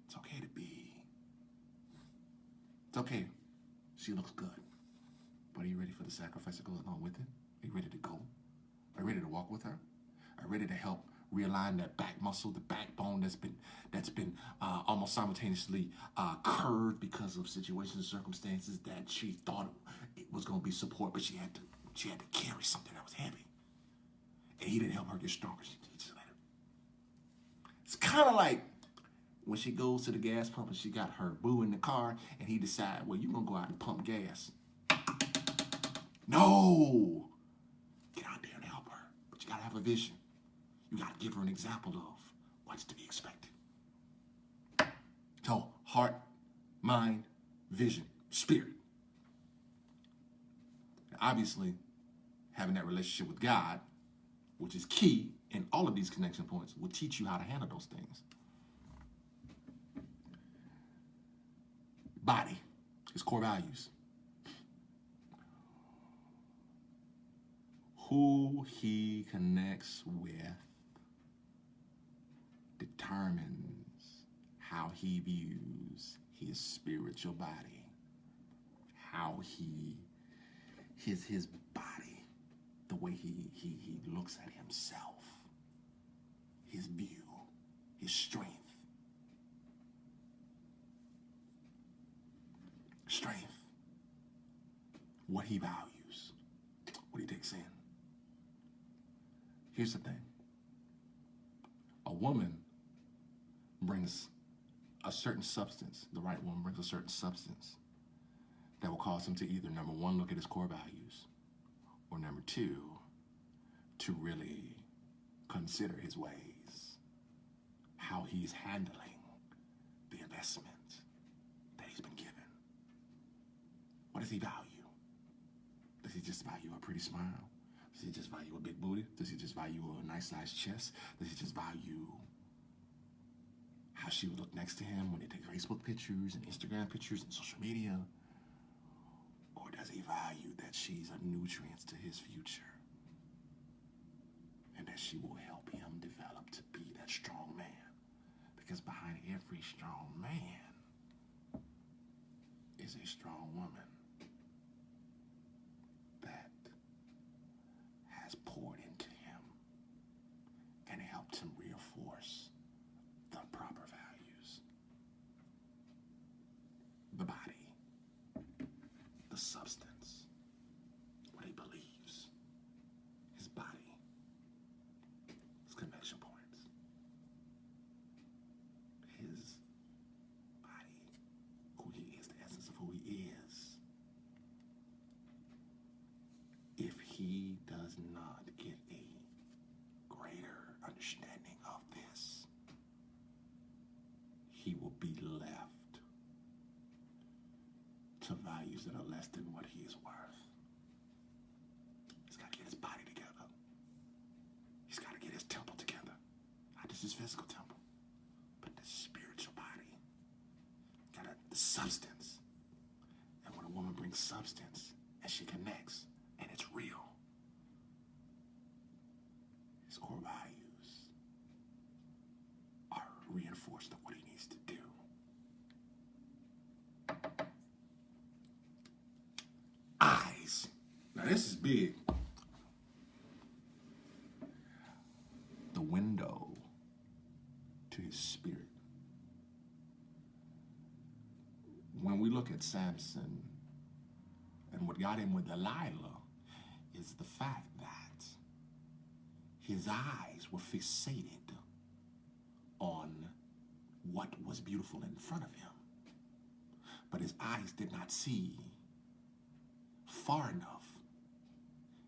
It's okay to be. It's okay. She looks good. But are you ready for the sacrifice that goes along with it? Are you ready to go? Are you ready to walk with her? Are you ready to help realign that back muscle, the backbone that's been almost simultaneously curved because of situations and circumstances that she thought it was going to be support, but she had to carry something that was heavy. And he didn't help her get stronger. He just let her. It's kind of like when she goes to the gas pump and she got her boo in the car, and he decides, well, you're going to go out and pump gas. No. Get out there and help her. But you got to have a vision. You got to give her an example of what's to be expected. So, heart, mind, vision, spirit. Now, obviously, having that relationship with God, which is key in all of these connection points, will teach you how to handle those things. Body, his core values. Who he connects with determines how he views his spiritual body, how his body, the way he looks at himself, his view, his strength. What he values, what he takes in. Here's the thing. A woman brings a certain substance, the right woman brings a certain substance that will cause him to either, number one, look at his core values, or number two, to really consider his ways, how he's handling the investment that he's been given. What does he value? Does he just value a pretty smile? Does he just value a big booty? Does he just value a nice sized chest? Does he just value how she would look next to him when they take Facebook pictures and Instagram pictures and social media? Or does he value that she's a nutrient to his future and that she will help him develop to be that strong man? Because behind every strong man is a strong woman that has poured into him and helped him reinforce the proper values. substance, what he believes, his body, his connection points, his body, who he is, the essence of who he is. If he does not get a greater understanding of this, he will be left to values that are less than what he is worth. He's got to get his body together. He's got to get his temple together. Not just his physical temple, but the spiritual body. The substance. And when a woman brings substance and she connects and it's real, his core values are reinforced of what he needs to do. Eyes. Now this is big. The window to his spirit. When we look at Samson and what got him with Delilah is the fact that his eyes were fixated on what was beautiful in front of him. But his eyes did not see far enough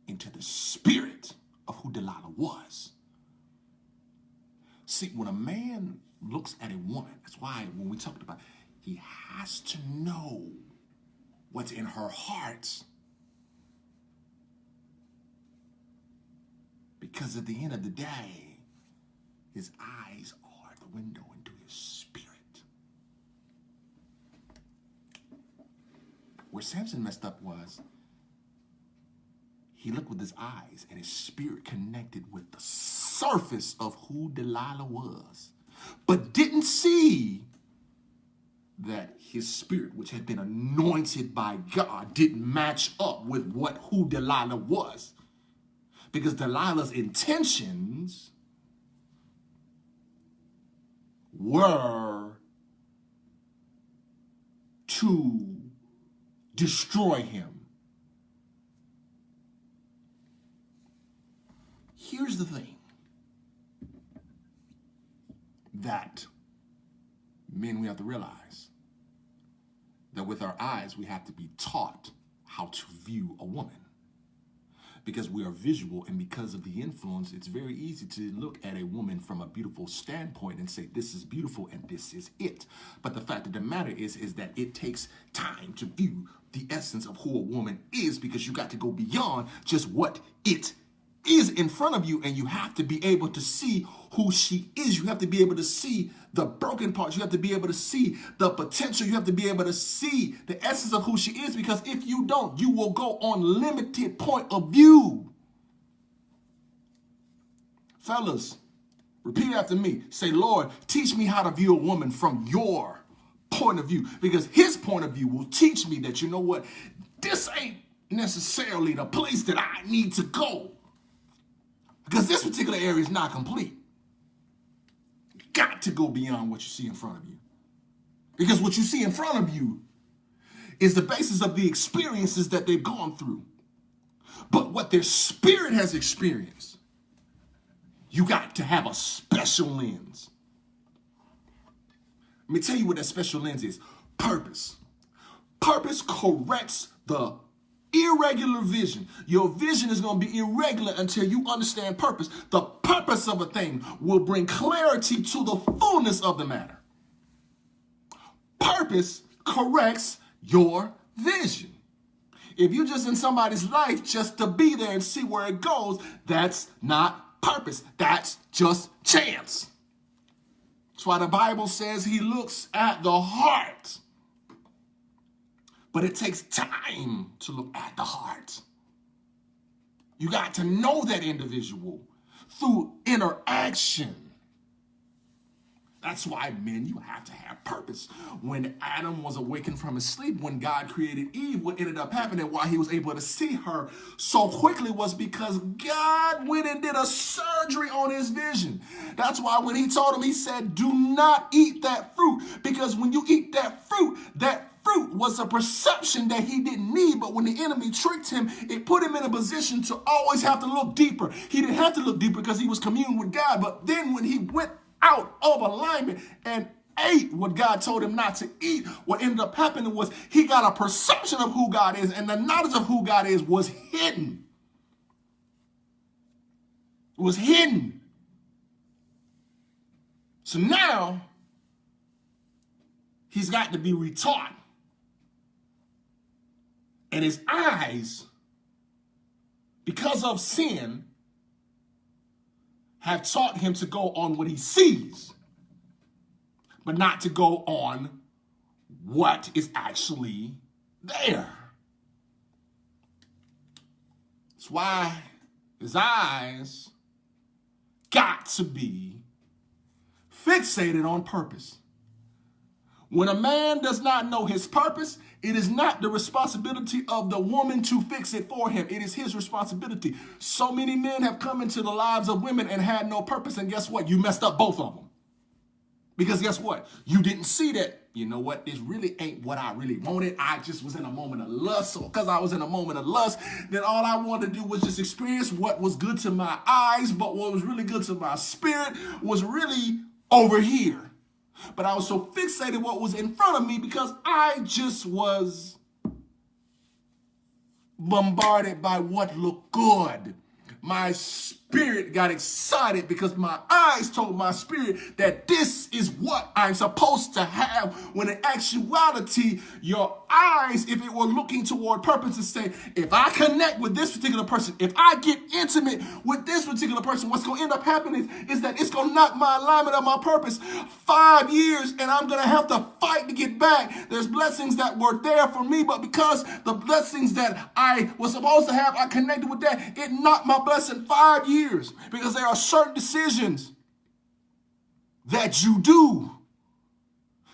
into the spirit of who Delilah was. See, when a man looks at a woman, that's why when we talked about, he has to know what's in her heart. Because at the end of the day, his eyes are the window into his spirit. Where Samson messed up was, he looked with his eyes and his spirit connected with the surface of who Delilah was, but didn't see that his spirit, which had been anointed by God, didn't match up with who Delilah was. Because Delilah's intentions were to destroy him. Here's the thing that men, we have to realize that with our eyes, we have to be taught how to view a woman. Because we are visual, and because of the influence, it's very easy to look at a woman from a beautiful standpoint and say, this is beautiful and this is it. But the fact of the matter is that it takes time to view the essence of who a woman is, because you got to go beyond just what it is in front of you, and you have to be able to see who she is. You have to be able to see the broken parts. You have to be able to see the potential. You have to be able to see the essence of who she is, because if you don't, you will go on limited point of view. Fellas, repeat after me. Say, Lord, teach me how to view a woman from your point of view, because his point of view will teach me that, you know what, this ain't necessarily the place that I need to go. Because this particular area is not complete. You got to go beyond what you see in front of you. Because what you see in front of you is the basis of the experiences that they've gone through. But what their spirit has experienced, you got to have a special lens. Let me tell you what that special lens is. Purpose. Purpose corrects the irregular vision. Your vision is going to be irregular until you understand purpose. The purpose of a thing will bring clarity to the fullness of the matter. Purpose corrects your vision. If you're just in somebody's life just to be there and see where it goes, that's not purpose. That's just chance. That's why the Bible says he looks at the heart. But it takes time to look at the heart. You got to know that individual through interaction. That's why, men, you have to have purpose. When Adam was awakened from his sleep, when God created Eve, what ended up happening, why he was able to see her so quickly, was because God went and did a surgery on his vision. That's why when he told him, he said, do not eat that fruit. Because when you eat that fruit fruit was a perception that he didn't need, but when the enemy tricked him, it put him in a position to always have to look deeper. He didn't have to look deeper because he was communing with God, but then when he went out of alignment and ate what God told him not to eat, what ended up happening was he got a perception of who God is, and the knowledge of who God is was hidden. It was hidden. So now he's got to be retaught. And his eyes, because of sin, have taught him to go on what he sees, but not to go on what is actually there. That's why his eyes got to be fixated on purpose. When a man does not know his purpose, it is not the responsibility of the woman to fix it for him. It is his responsibility. So many men have come into the lives of women and had no purpose, and guess what? You messed up both of them. Because guess what? You didn't see that, you know what, this really ain't what I really wanted. I just was in a moment of lust. So because I was in a moment of lust, then all I wanted to do was just experience what was good to my eyes, but what was really good to my spirit was really over here. But I was so fixated what was in front of me because I just was bombarded by what looked good. My spirit got excited because my eyes told my spirit that this is what I'm supposed to have, when in actuality, your eyes, if it were looking toward purpose, and say, if I connect with this particular person, if I get intimate with this particular person, what's going to end up happening is that it's going to knock my alignment of my purpose 5 years, and I'm going to have to fight to get back. There's blessings that were there for me, but because the blessings that I was supposed to have, I connected with that, it knocked my blessing 5 years, because there are certain decisions that you do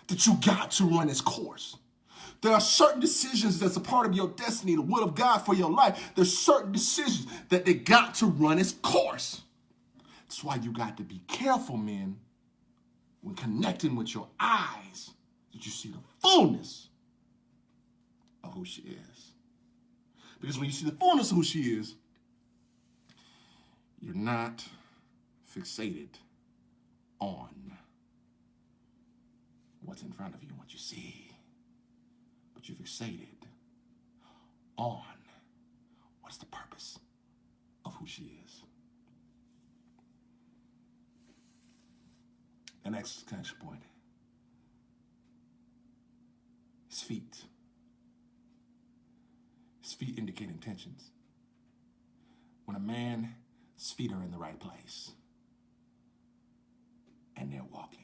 that you got to run its course. There are certain decisions that's a part of your destiny, the will of God for your life. There's certain decisions that they got to run its course. That's why you got to be careful, men, when connecting with your eyes, that you see the fullness of who she is. Because when you see the fullness of who she is, you're not fixated on what's in front of you and what you see, but you're fixated on what's the purpose of who she is. The next connection point, his feet. His feet indicate intentions. When a man's feet are in the right place and they're walking,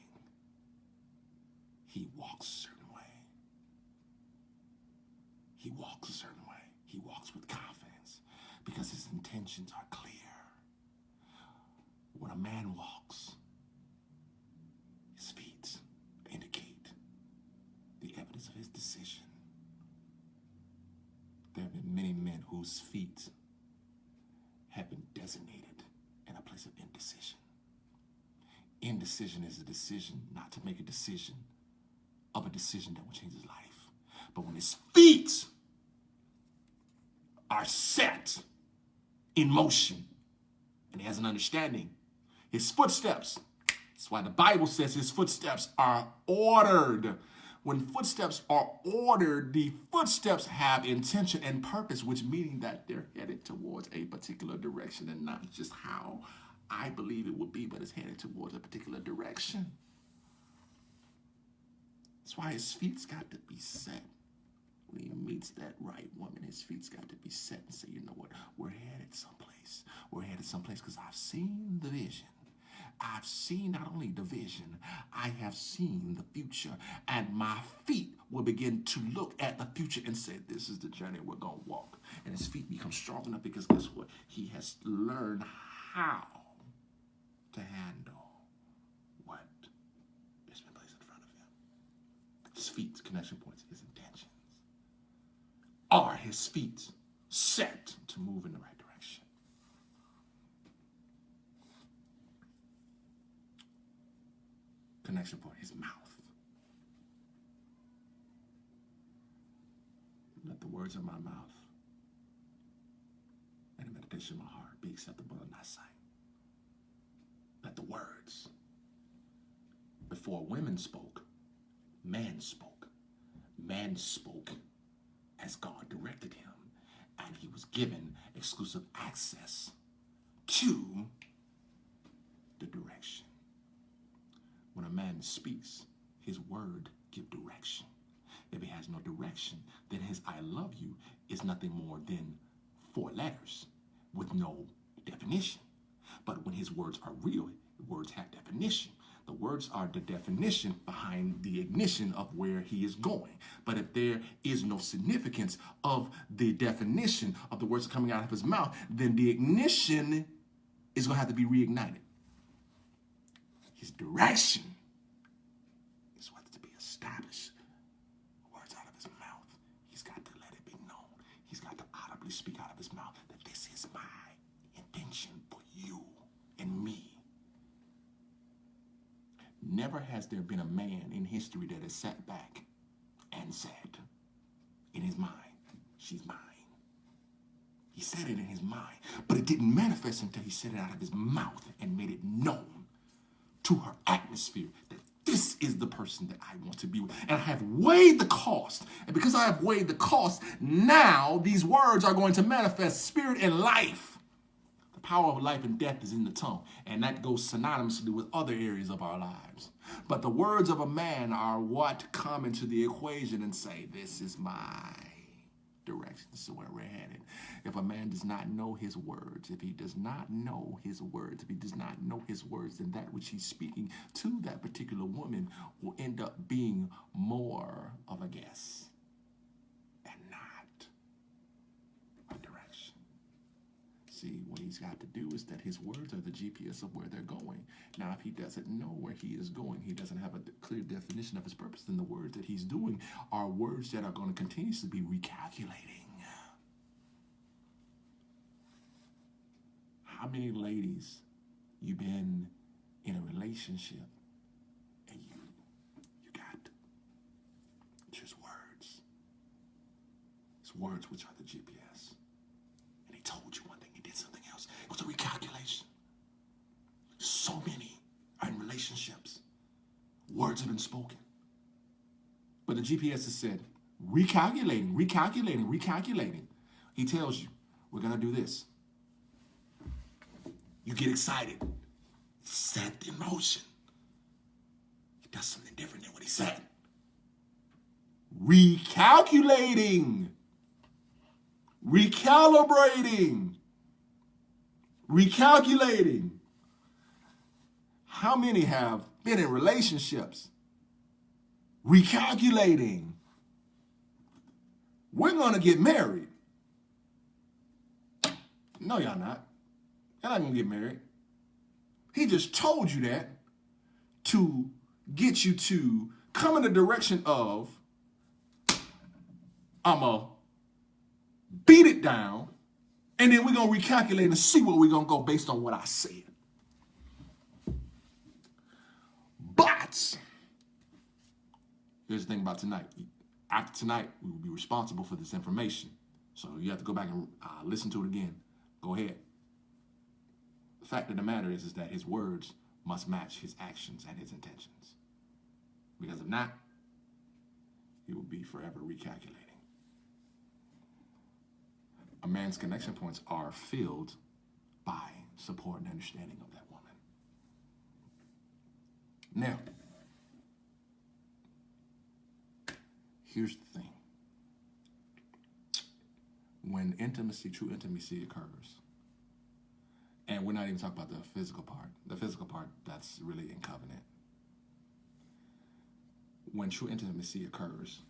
he walks a certain way. He walks a certain way. He walks with confidence because his intentions are clear. When a man walks, his feet indicate the evidence of his decision. There have been many men whose feet have been designated in a place of indecision. Indecision is a decision not to make a decision of a decision that will change his life. But when his feet are set in motion and he has an understanding, his footsteps, that's why the Bible says his footsteps are ordered. When footsteps are ordered, the footsteps have intention and purpose, which meaning that they're headed towards a particular direction and not just how I believe it would be, but it's headed towards a particular direction. That's why his feet's got to be set. When he meets that right woman, his feet's got to be set and say, you know what, we're headed someplace. We're headed someplace because I've seen the vision. I've seen not only the vision, I have seen the future. And my feet will begin to look at the future and say, this is the journey we're going to walk. And his feet become strong enough because guess what? He has learned how to handle what has been placed in front of him. His feet, connection points, his intentions. Are his feet set to move in the right direction? Connection point, his mouth. Let the words of my mouth and the meditation of my heart be acceptable in thy sight. Let the words. Before women spoke, man spoke. Man spoke as God directed him, and he was given exclusive access to the direction. When a man speaks, his word gives direction. If he has no direction, then his I love you is nothing more than 4 letters with no definition. But when his words are real, words have definition. The words are the definition behind the ignition of where he is going. But if there is no significance of the definition of the words coming out of his mouth, then the ignition is going to have to be reignited. His direction is what's to be established. Words out of his mouth, he's got to let it be known. He's got to audibly speak out of his mouth that this is my intention for you and me. Never has there been a man in history that has sat back and said in his mind, she's mine. He said it in his mind, but it didn't manifest until he said it out of his mouth and made it known to her atmosphere that this is the person that I want to be with. And I have weighed the cost. And because I have weighed the cost, now these words are going to manifest spirit and life. The power of life and death is in the tongue, and that goes synonymously with other areas of our lives. But the words of a man are what come into the equation and say, this is my direction. This is where we're headed. If a man does not know his words, if he does not know his words, if he does not know his words, then that which he's speaking to that particular woman will end up being more of a guess and not a direction. See, what he's got to do is that his words are the GPS of where they're going. Now, if he doesn't know where he is going, he doesn't have a clear definition of his purpose, then the words that he's doing are words that are going to continuously be recalculating. How many ladies you've been in a relationship and you got just words. It's words which are the GPS. And he told you one thing, he did something else. It was a recalculation. So many are in relationships. Words have been spoken. But the GPS has said, recalculating. He tells you, we're going to do this. You get excited. Set in motion. He does something different than what he said. Recalculating. Recalibrating. Recalculating. How many have been in relationships? Recalculating. We're going to get married. No, y'all not. Y'all not going to get married. He just told you that to get you to come in the direction of, I'm going to beat it down, and then we're going to recalculate and see where we're going to go based on what I said. But here's the thing about tonight. After tonight, we will be responsible for this information. So you have to go back and listen to it again. Go ahead. The fact of the matter is that his words must match his actions and his intentions. Because if not, he will be forever recalculating. A man's connection points are filled by support and understanding of that woman. Now, here's the thing. When intimacy, true intimacy occurs, and we're not even talking about the physical part. The physical part, that's really in covenant. When true intimacy occurs,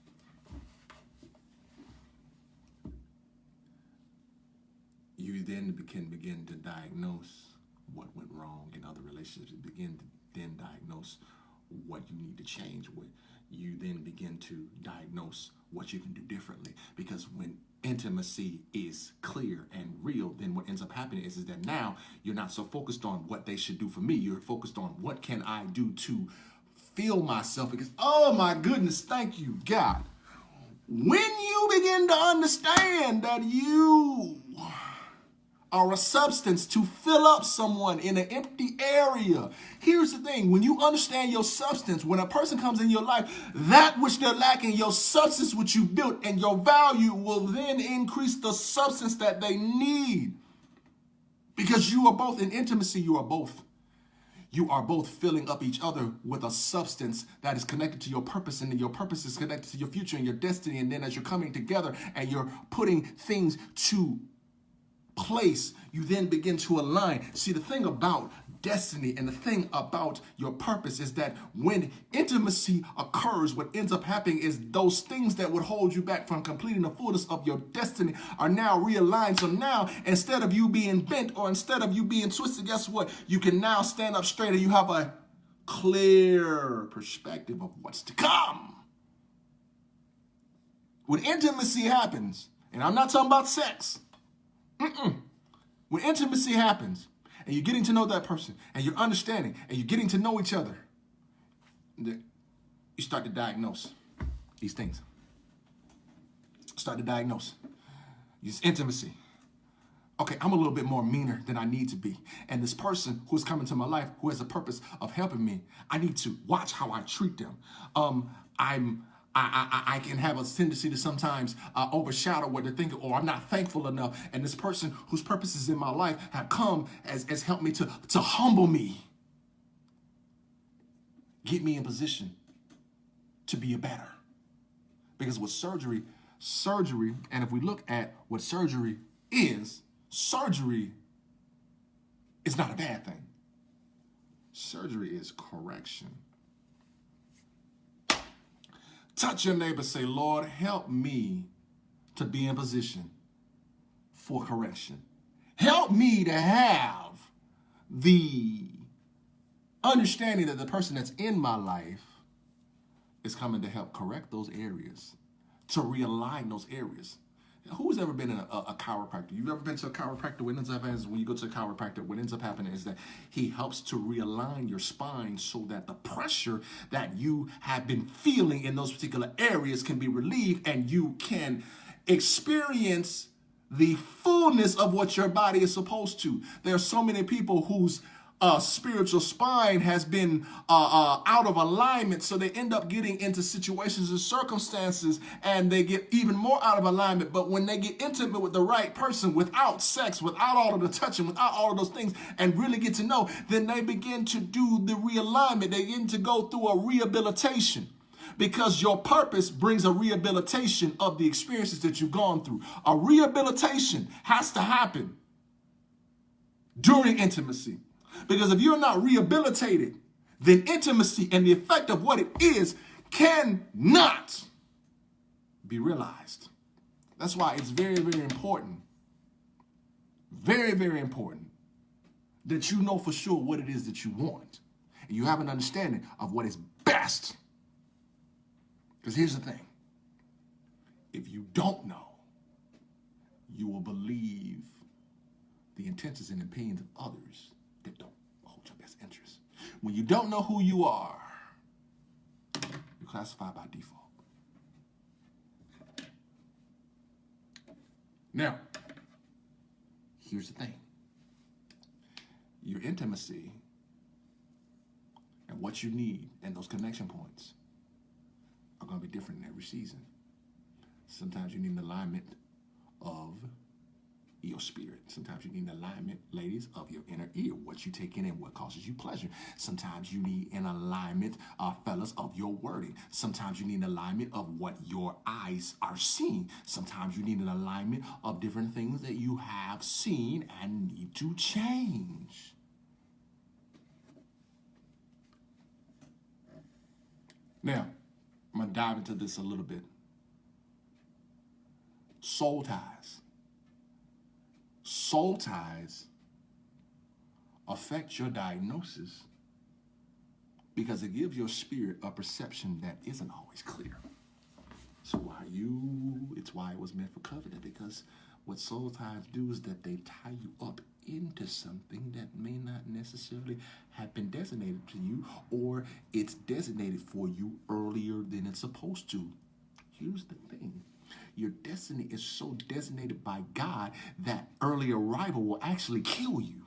you then can begin to diagnose what went wrong in other relationships. You begin to then diagnose what you need to change with. You then begin to diagnose what you can do differently. Because when intimacy is clear and real, then what ends up happening is that now you're not so focused on what they should do for me. You're focused on what can I do to feel myself. Because, oh my goodness, thank you, God. When you begin to understand that you are a substance to fill up someone in an empty area. Here's the thing. When you understand your substance, when a person comes in your life, that which they're lacking, your substance which you built, and your value will then increase the substance that they need. Because you are both in intimacy, you are both filling up each other with a substance that is connected to your purpose, and then your purpose is connected to your future and your destiny. And then as you're coming together and you're putting things to place, you then begin to align. See, the thing about destiny and the thing about your purpose is that when intimacy occurs, what ends up happening is those things that would hold you back from completing the fullness of your destiny are now realigned. So now, instead of you being bent or instead of you being twisted, guess what? You can now stand up straight and you have a clear perspective of what's to come. When intimacy happens, and I'm not talking about sex, when intimacy happens and you're getting to know that person and you're understanding and you're getting to know each other, you start to diagnose these things. Start to diagnose. Use intimacy. Okay, I'm a little bit more meaner than I need to be. And this person who's coming to my life, who has a purpose of helping me, I need to watch how I treat them. I can have a tendency to sometimes overshadow what they're thinking, or I'm not thankful enough. And this person whose purposes in my life have come as helped me to humble me, get me in position to be a better. Because with surgery, and if we look at what surgery is not a bad thing. Surgery is correction. Touch your neighbor, say, Lord, help me to be in position for correction. Help me to have the understanding that the person that's in my life is coming to help correct those areas, to realign those areas. Who's ever been in a chiropractor? You've ever been to a chiropractor? What ends up happening is when you go to a chiropractor, what ends up happening is that he helps to realign your spine so that the pressure that you have been feeling in those particular areas can be relieved and you can experience the fullness of what your body is supposed to. There are so many people whose spiritual spine has been out of alignment, so they end up getting into situations and circumstances and they get even more out of alignment. But when they get intimate with the right person, without sex, without all of the touching, without all of those things, and really get to know, then they begin to do the realignment. They begin to go through a rehabilitation. Because your purpose brings a rehabilitation of the experiences that you've gone through. A rehabilitation has to happen during intimacy. Because if you're not rehabilitated, then intimacy and the effect of what it is cannot be realized. That's why it's very, very important, that you know for sure what it is that you want. And you have an understanding of what is best. Because here's the thing. If you don't know, you will believe the intentions and opinions of others that don't hold your best interest. When you don't know who you are, you're classified by default. Now, here's the thing. Your intimacy and what you need and those connection points are going to be different in every season. Sometimes you need an alignment of your spirit. Sometimes you need an alignment, ladies, of your inner ear, what you take in and what causes you pleasure. Sometimes you need an alignment, fellas, of your wording. Sometimes you need an alignment of what your eyes are seeing. Sometimes you need an alignment of different things that you have seen and need to change. Now, I'm going to dive into this a little bit. Soul ties. Soul ties affect your diagnosis because it gives your spirit a perception that isn't always clear. So it's why it was meant for covenant, because what soul ties do is that they tie you up into something that may not necessarily have been designated to you, or it's designated for you earlier than it's supposed to. here's the thing. Your destiny is so designated by God that early arrival will actually kill you.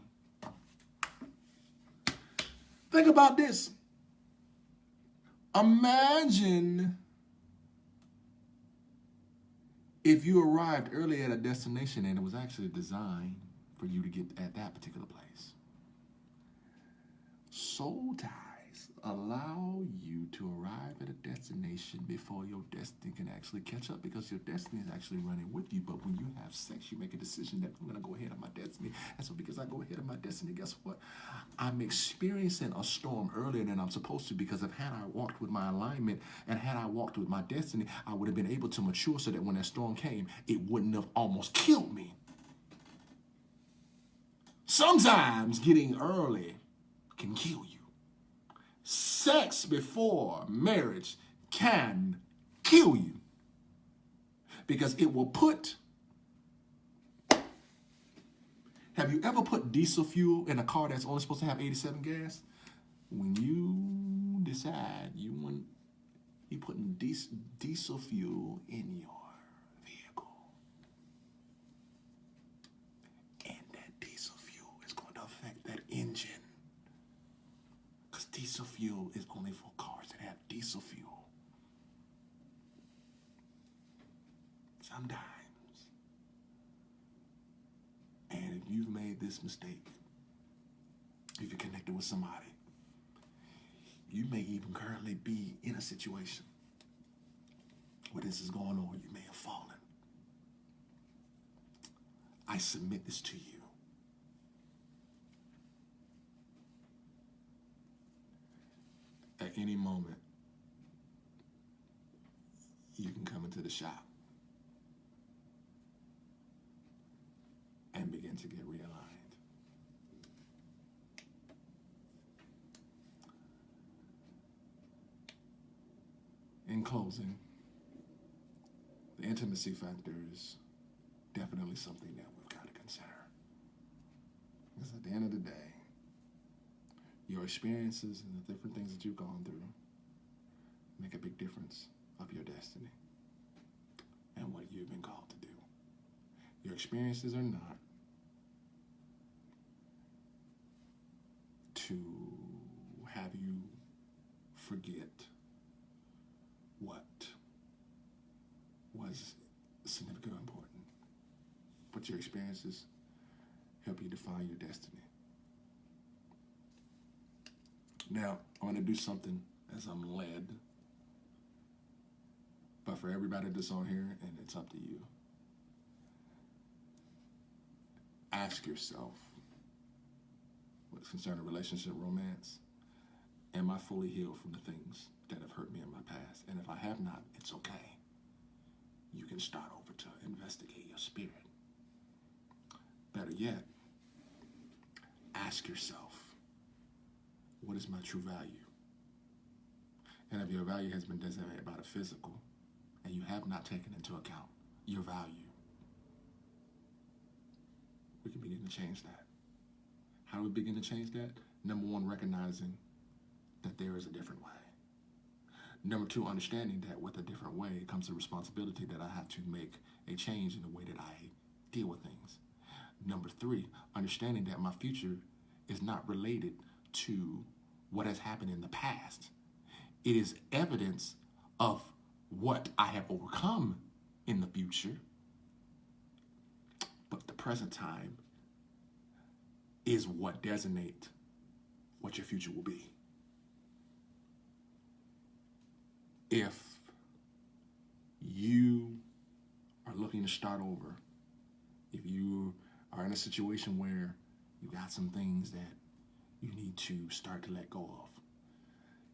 Think about this. Imagine if you arrived early at a destination and it was actually designed for you to get at that particular place. Soul ties allow you to arrive at a destination before your destiny can actually catch up, because your destiny is actually running with you. But when you have sex, you make a decision that I'm going to go ahead of my destiny. And so because I go ahead of my destiny, guess what? I'm experiencing a storm earlier than I'm supposed to, because if had I walked with my alignment and had I walked with my destiny, I would have been able to mature so that when that storm came, it wouldn't have almost killed me. Sometimes getting early can kill you. Sex before marriage can kill you, because it will put... Have you ever put diesel fuel in a car that's only supposed to have 87 gas? When you decide you putting diesel fuel in your vehicle, and that diesel fuel is going to affect that engine. Diesel fuel is only for cars that have diesel fuel. Sometimes. And if you've made this mistake, if you're connected with somebody, you may even currently be in a situation where this is going on. You may have fallen. I submit this to you. At any moment, you can come into the shop and begin to get realigned. In closing, the intimacy factor is definitely something that we've got to consider. Because at the end of the day, your experiences and the different things that you've gone through make a big difference of your destiny and what you've been called to do. Your experiences are not to have you forget what was significant or important, but your experiences help you define your destiny. Now, I'm going to do something as I'm led, but for everybody that's on here, and it's up to you, ask yourself, what's concerning relationship, romance, am I fully healed from the things that have hurt me in my past? And if I have not, it's okay. You can start over to investigate your spirit. Better yet, ask yourself, what is my true value? And if your value has been designated by the physical, and you have not taken into account your value, we can begin to change that. How do we begin to change that? Number one, recognizing that there is a different way. Number two, understanding that with a different way comes the responsibility that I have to make a change in the way that I deal with things. Number three, understanding that my future is not related to what has happened in the past. It is evidence of what I have overcome in the future, but the present time is what designates what your future will be. If you are looking to start over, if you are in a situation where you got some things that you need to start to let go of,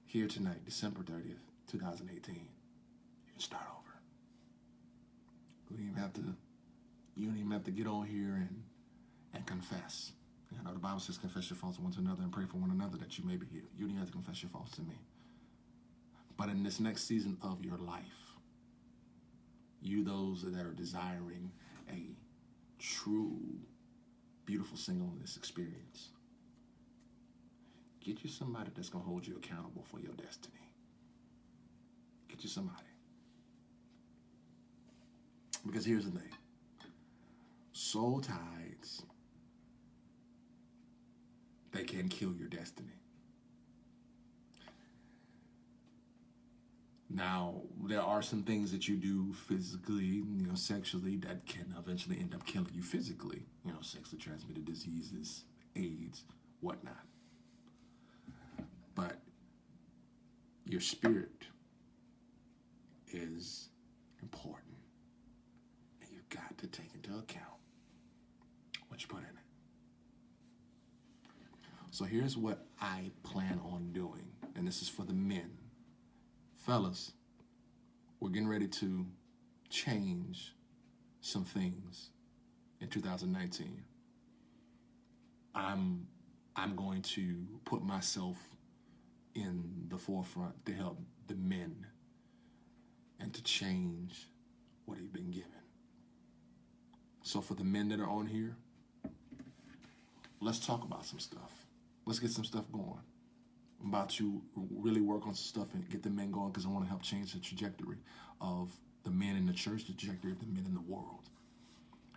here tonight, December 30th, 2018, you can start over. You don't even have to get on here and confess. You know, the Bible says confess your faults one to another and pray for one another that you may be healed. You don't even have to confess your faults to me. But in this next season of your life, you those that are desiring a true, beautiful singleness experience, get you somebody that's going to hold you accountable for your destiny. Get you somebody. Because here's the thing. Soul ties, they can kill your destiny. Now, there are some things that you do physically, sexually, that can eventually end up killing you physically. Sexually transmitted diseases, AIDS, whatnot. But your spirit is important. And you've got to take into account what you put in it. So here's what I plan on doing, and this is for the men. Fellas, we're getting ready to change some things in 2019. I'm going to put myself in the forefront to help the men and to change what he's been given. So for the men that are on here, let's talk about some stuff. Let's get some stuff going. I'm about to really work on some stuff and get the men going because I want to help change the trajectory of the men in the church, the trajectory of the men in the world.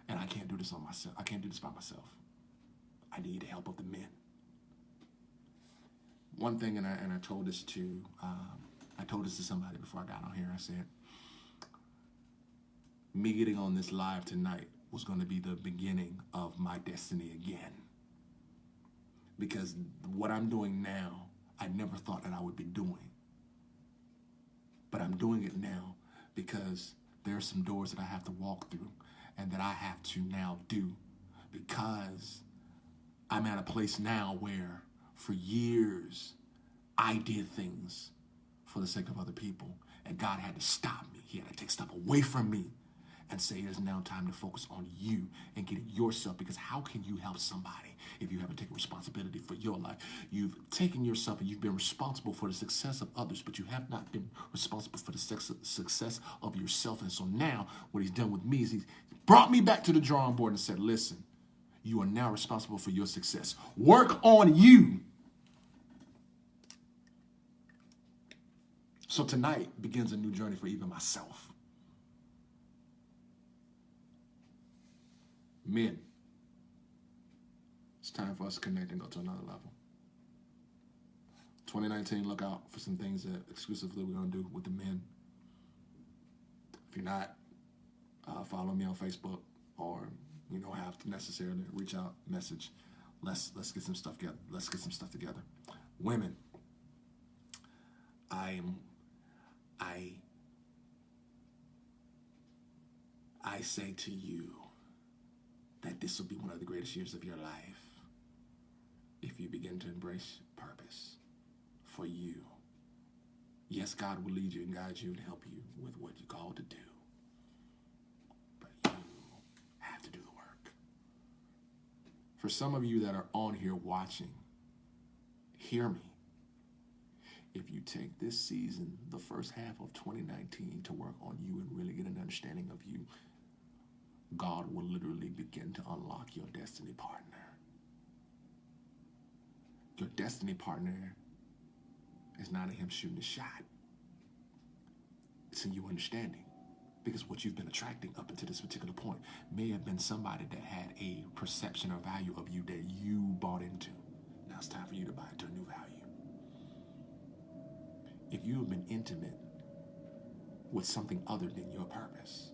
And I can't do this on myself. I can't do this by myself. I need the help of the men. One thing, and I told this to somebody before I got on here. I said, me getting on this live tonight was going to be the beginning of my destiny again. Because what I'm doing now, I never thought that I would be doing. But I'm doing it now because there are some doors that I have to walk through and that I have to now do, because I'm at a place now where for years I did things for the sake of other people, and God had to stop me. He had to take stuff away from me and say, it is now time to focus on you and getting yourself, because how can you help somebody if you haven't taken responsibility for your life? You've taken yourself and you've been responsible for the success of others, but you have not been responsible for the success of yourself. And so now what he's done with me is he's brought me back to the drawing board and said, listen, you are now responsible for your success. Work on you. So tonight begins a new journey for even myself. Men, it's time for us to connect and go to another level. 2019, look out for some things that exclusively we're going to do with the men. If you're not, follow me on Facebook, or have to necessarily reach out, message. Let's get some stuff together. Let's get some stuff together. Women, I say to you that this will be one of the greatest years of your life if you begin to embrace purpose for you. Yes, God will lead you and guide you and help you with what you're called to do, but you have to do the work. For some of you that are on here watching, hear me. If you take this season, the first half of 2019, to work on you and really get an understanding of you, God will literally begin to unlock your destiny partner. Your destiny partner is not in him shooting a shot. It's in you understanding. Because what you've been attracting up until this particular point may have been somebody that had a perception or value of you that you bought into. Now it's time for you to buy into a new value. If you have been intimate with something other than your purpose,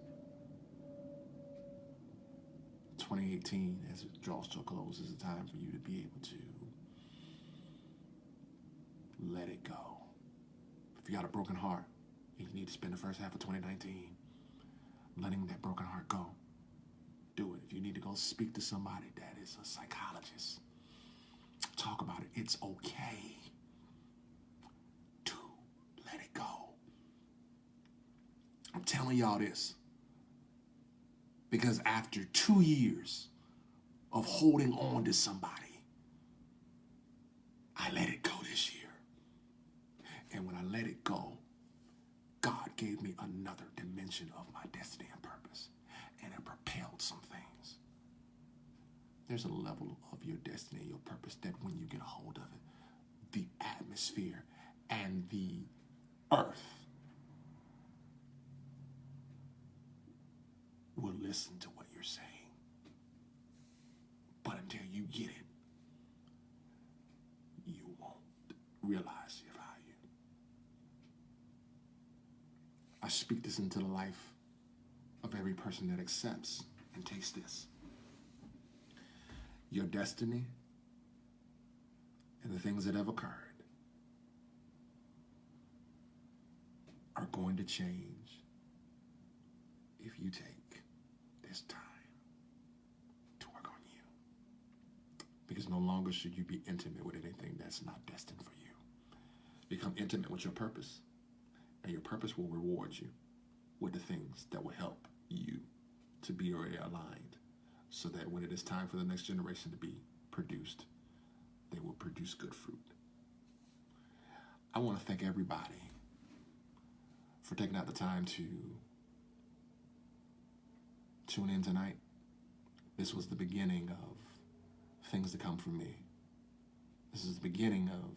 2018, as it draws to a close, is a time for you to be able to let it go. If you got a broken heart and you need to spend the first half of 2019 letting that broken heart go, do it. If you need to go speak to somebody that is a psychologist, talk about it. It's okay to let it go. I'm telling y'all this because after 2 years of holding on to somebody, I let it go this year. And when I let it go, God gave me another dimension of my destiny and purpose, and it propelled some things. There's a level of your destiny and your purpose that when you get a hold of it, the atmosphere and the earth listen to what you're saying. But until you get it, you won't realize your value. I speak this into the life of every person that accepts and takes this. Your destiny and the things that have occurred are going to change if you take this time to work on you. Because no longer should you be intimate with anything that's not destined for you. Become intimate with your purpose, and your purpose will reward you with the things that will help you to be aligned, so that when it is time for the next generation to be produced, they will produce good fruit. I want to thank everybody for taking out the time to tune in tonight. This was the beginning of things to come for me. This is the beginning of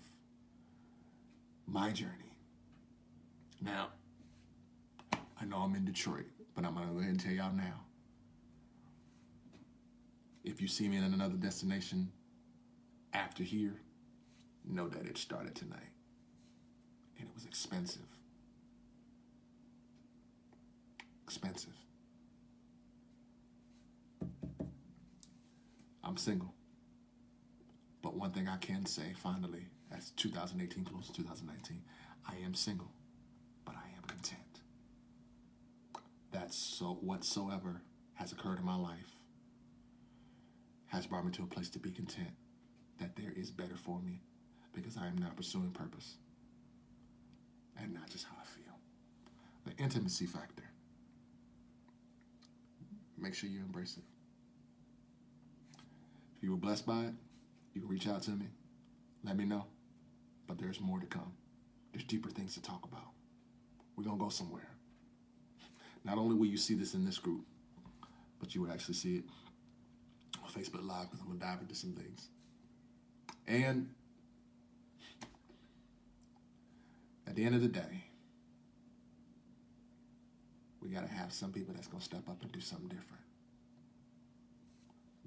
my journey. Now, I know I'm in Detroit, but I'm going to go ahead and tell y'all now. If you see me in another destination after here, know that it started tonight. And it was expensive. Expensive. I'm single. But one thing I can say, finally, as 2018 close to 2019, I am single, but I am content. That's so whatsoever has occurred in my life has brought me to a place to be content, that there is better for me, because I am now pursuing purpose and not just how I feel. The intimacy factor. Make sure you embrace it. If you were blessed by it, you can reach out to me. Let me know. But there's more to come. There's deeper things to talk about. We're going to go somewhere. Not only will you see this in this group, but you will actually see it on Facebook Live, because I'm going to dive into some things. And at the end of the day, we got to have some people that's going to step up and do something different.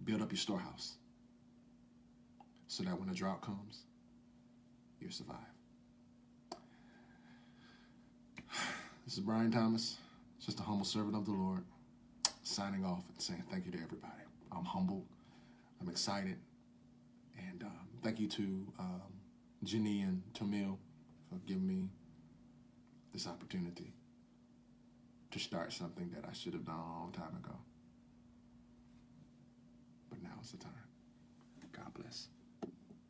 Build up your storehouse so that when the drought comes, you'll survive. This is Brian Thomas, just a humble servant of the Lord, signing off and saying thank you to everybody. I'm humbled. I'm excited. And thank you to Jenny and Tamil for giving me this opportunity to start something that I should have done a long time ago. But now is the time. God bless.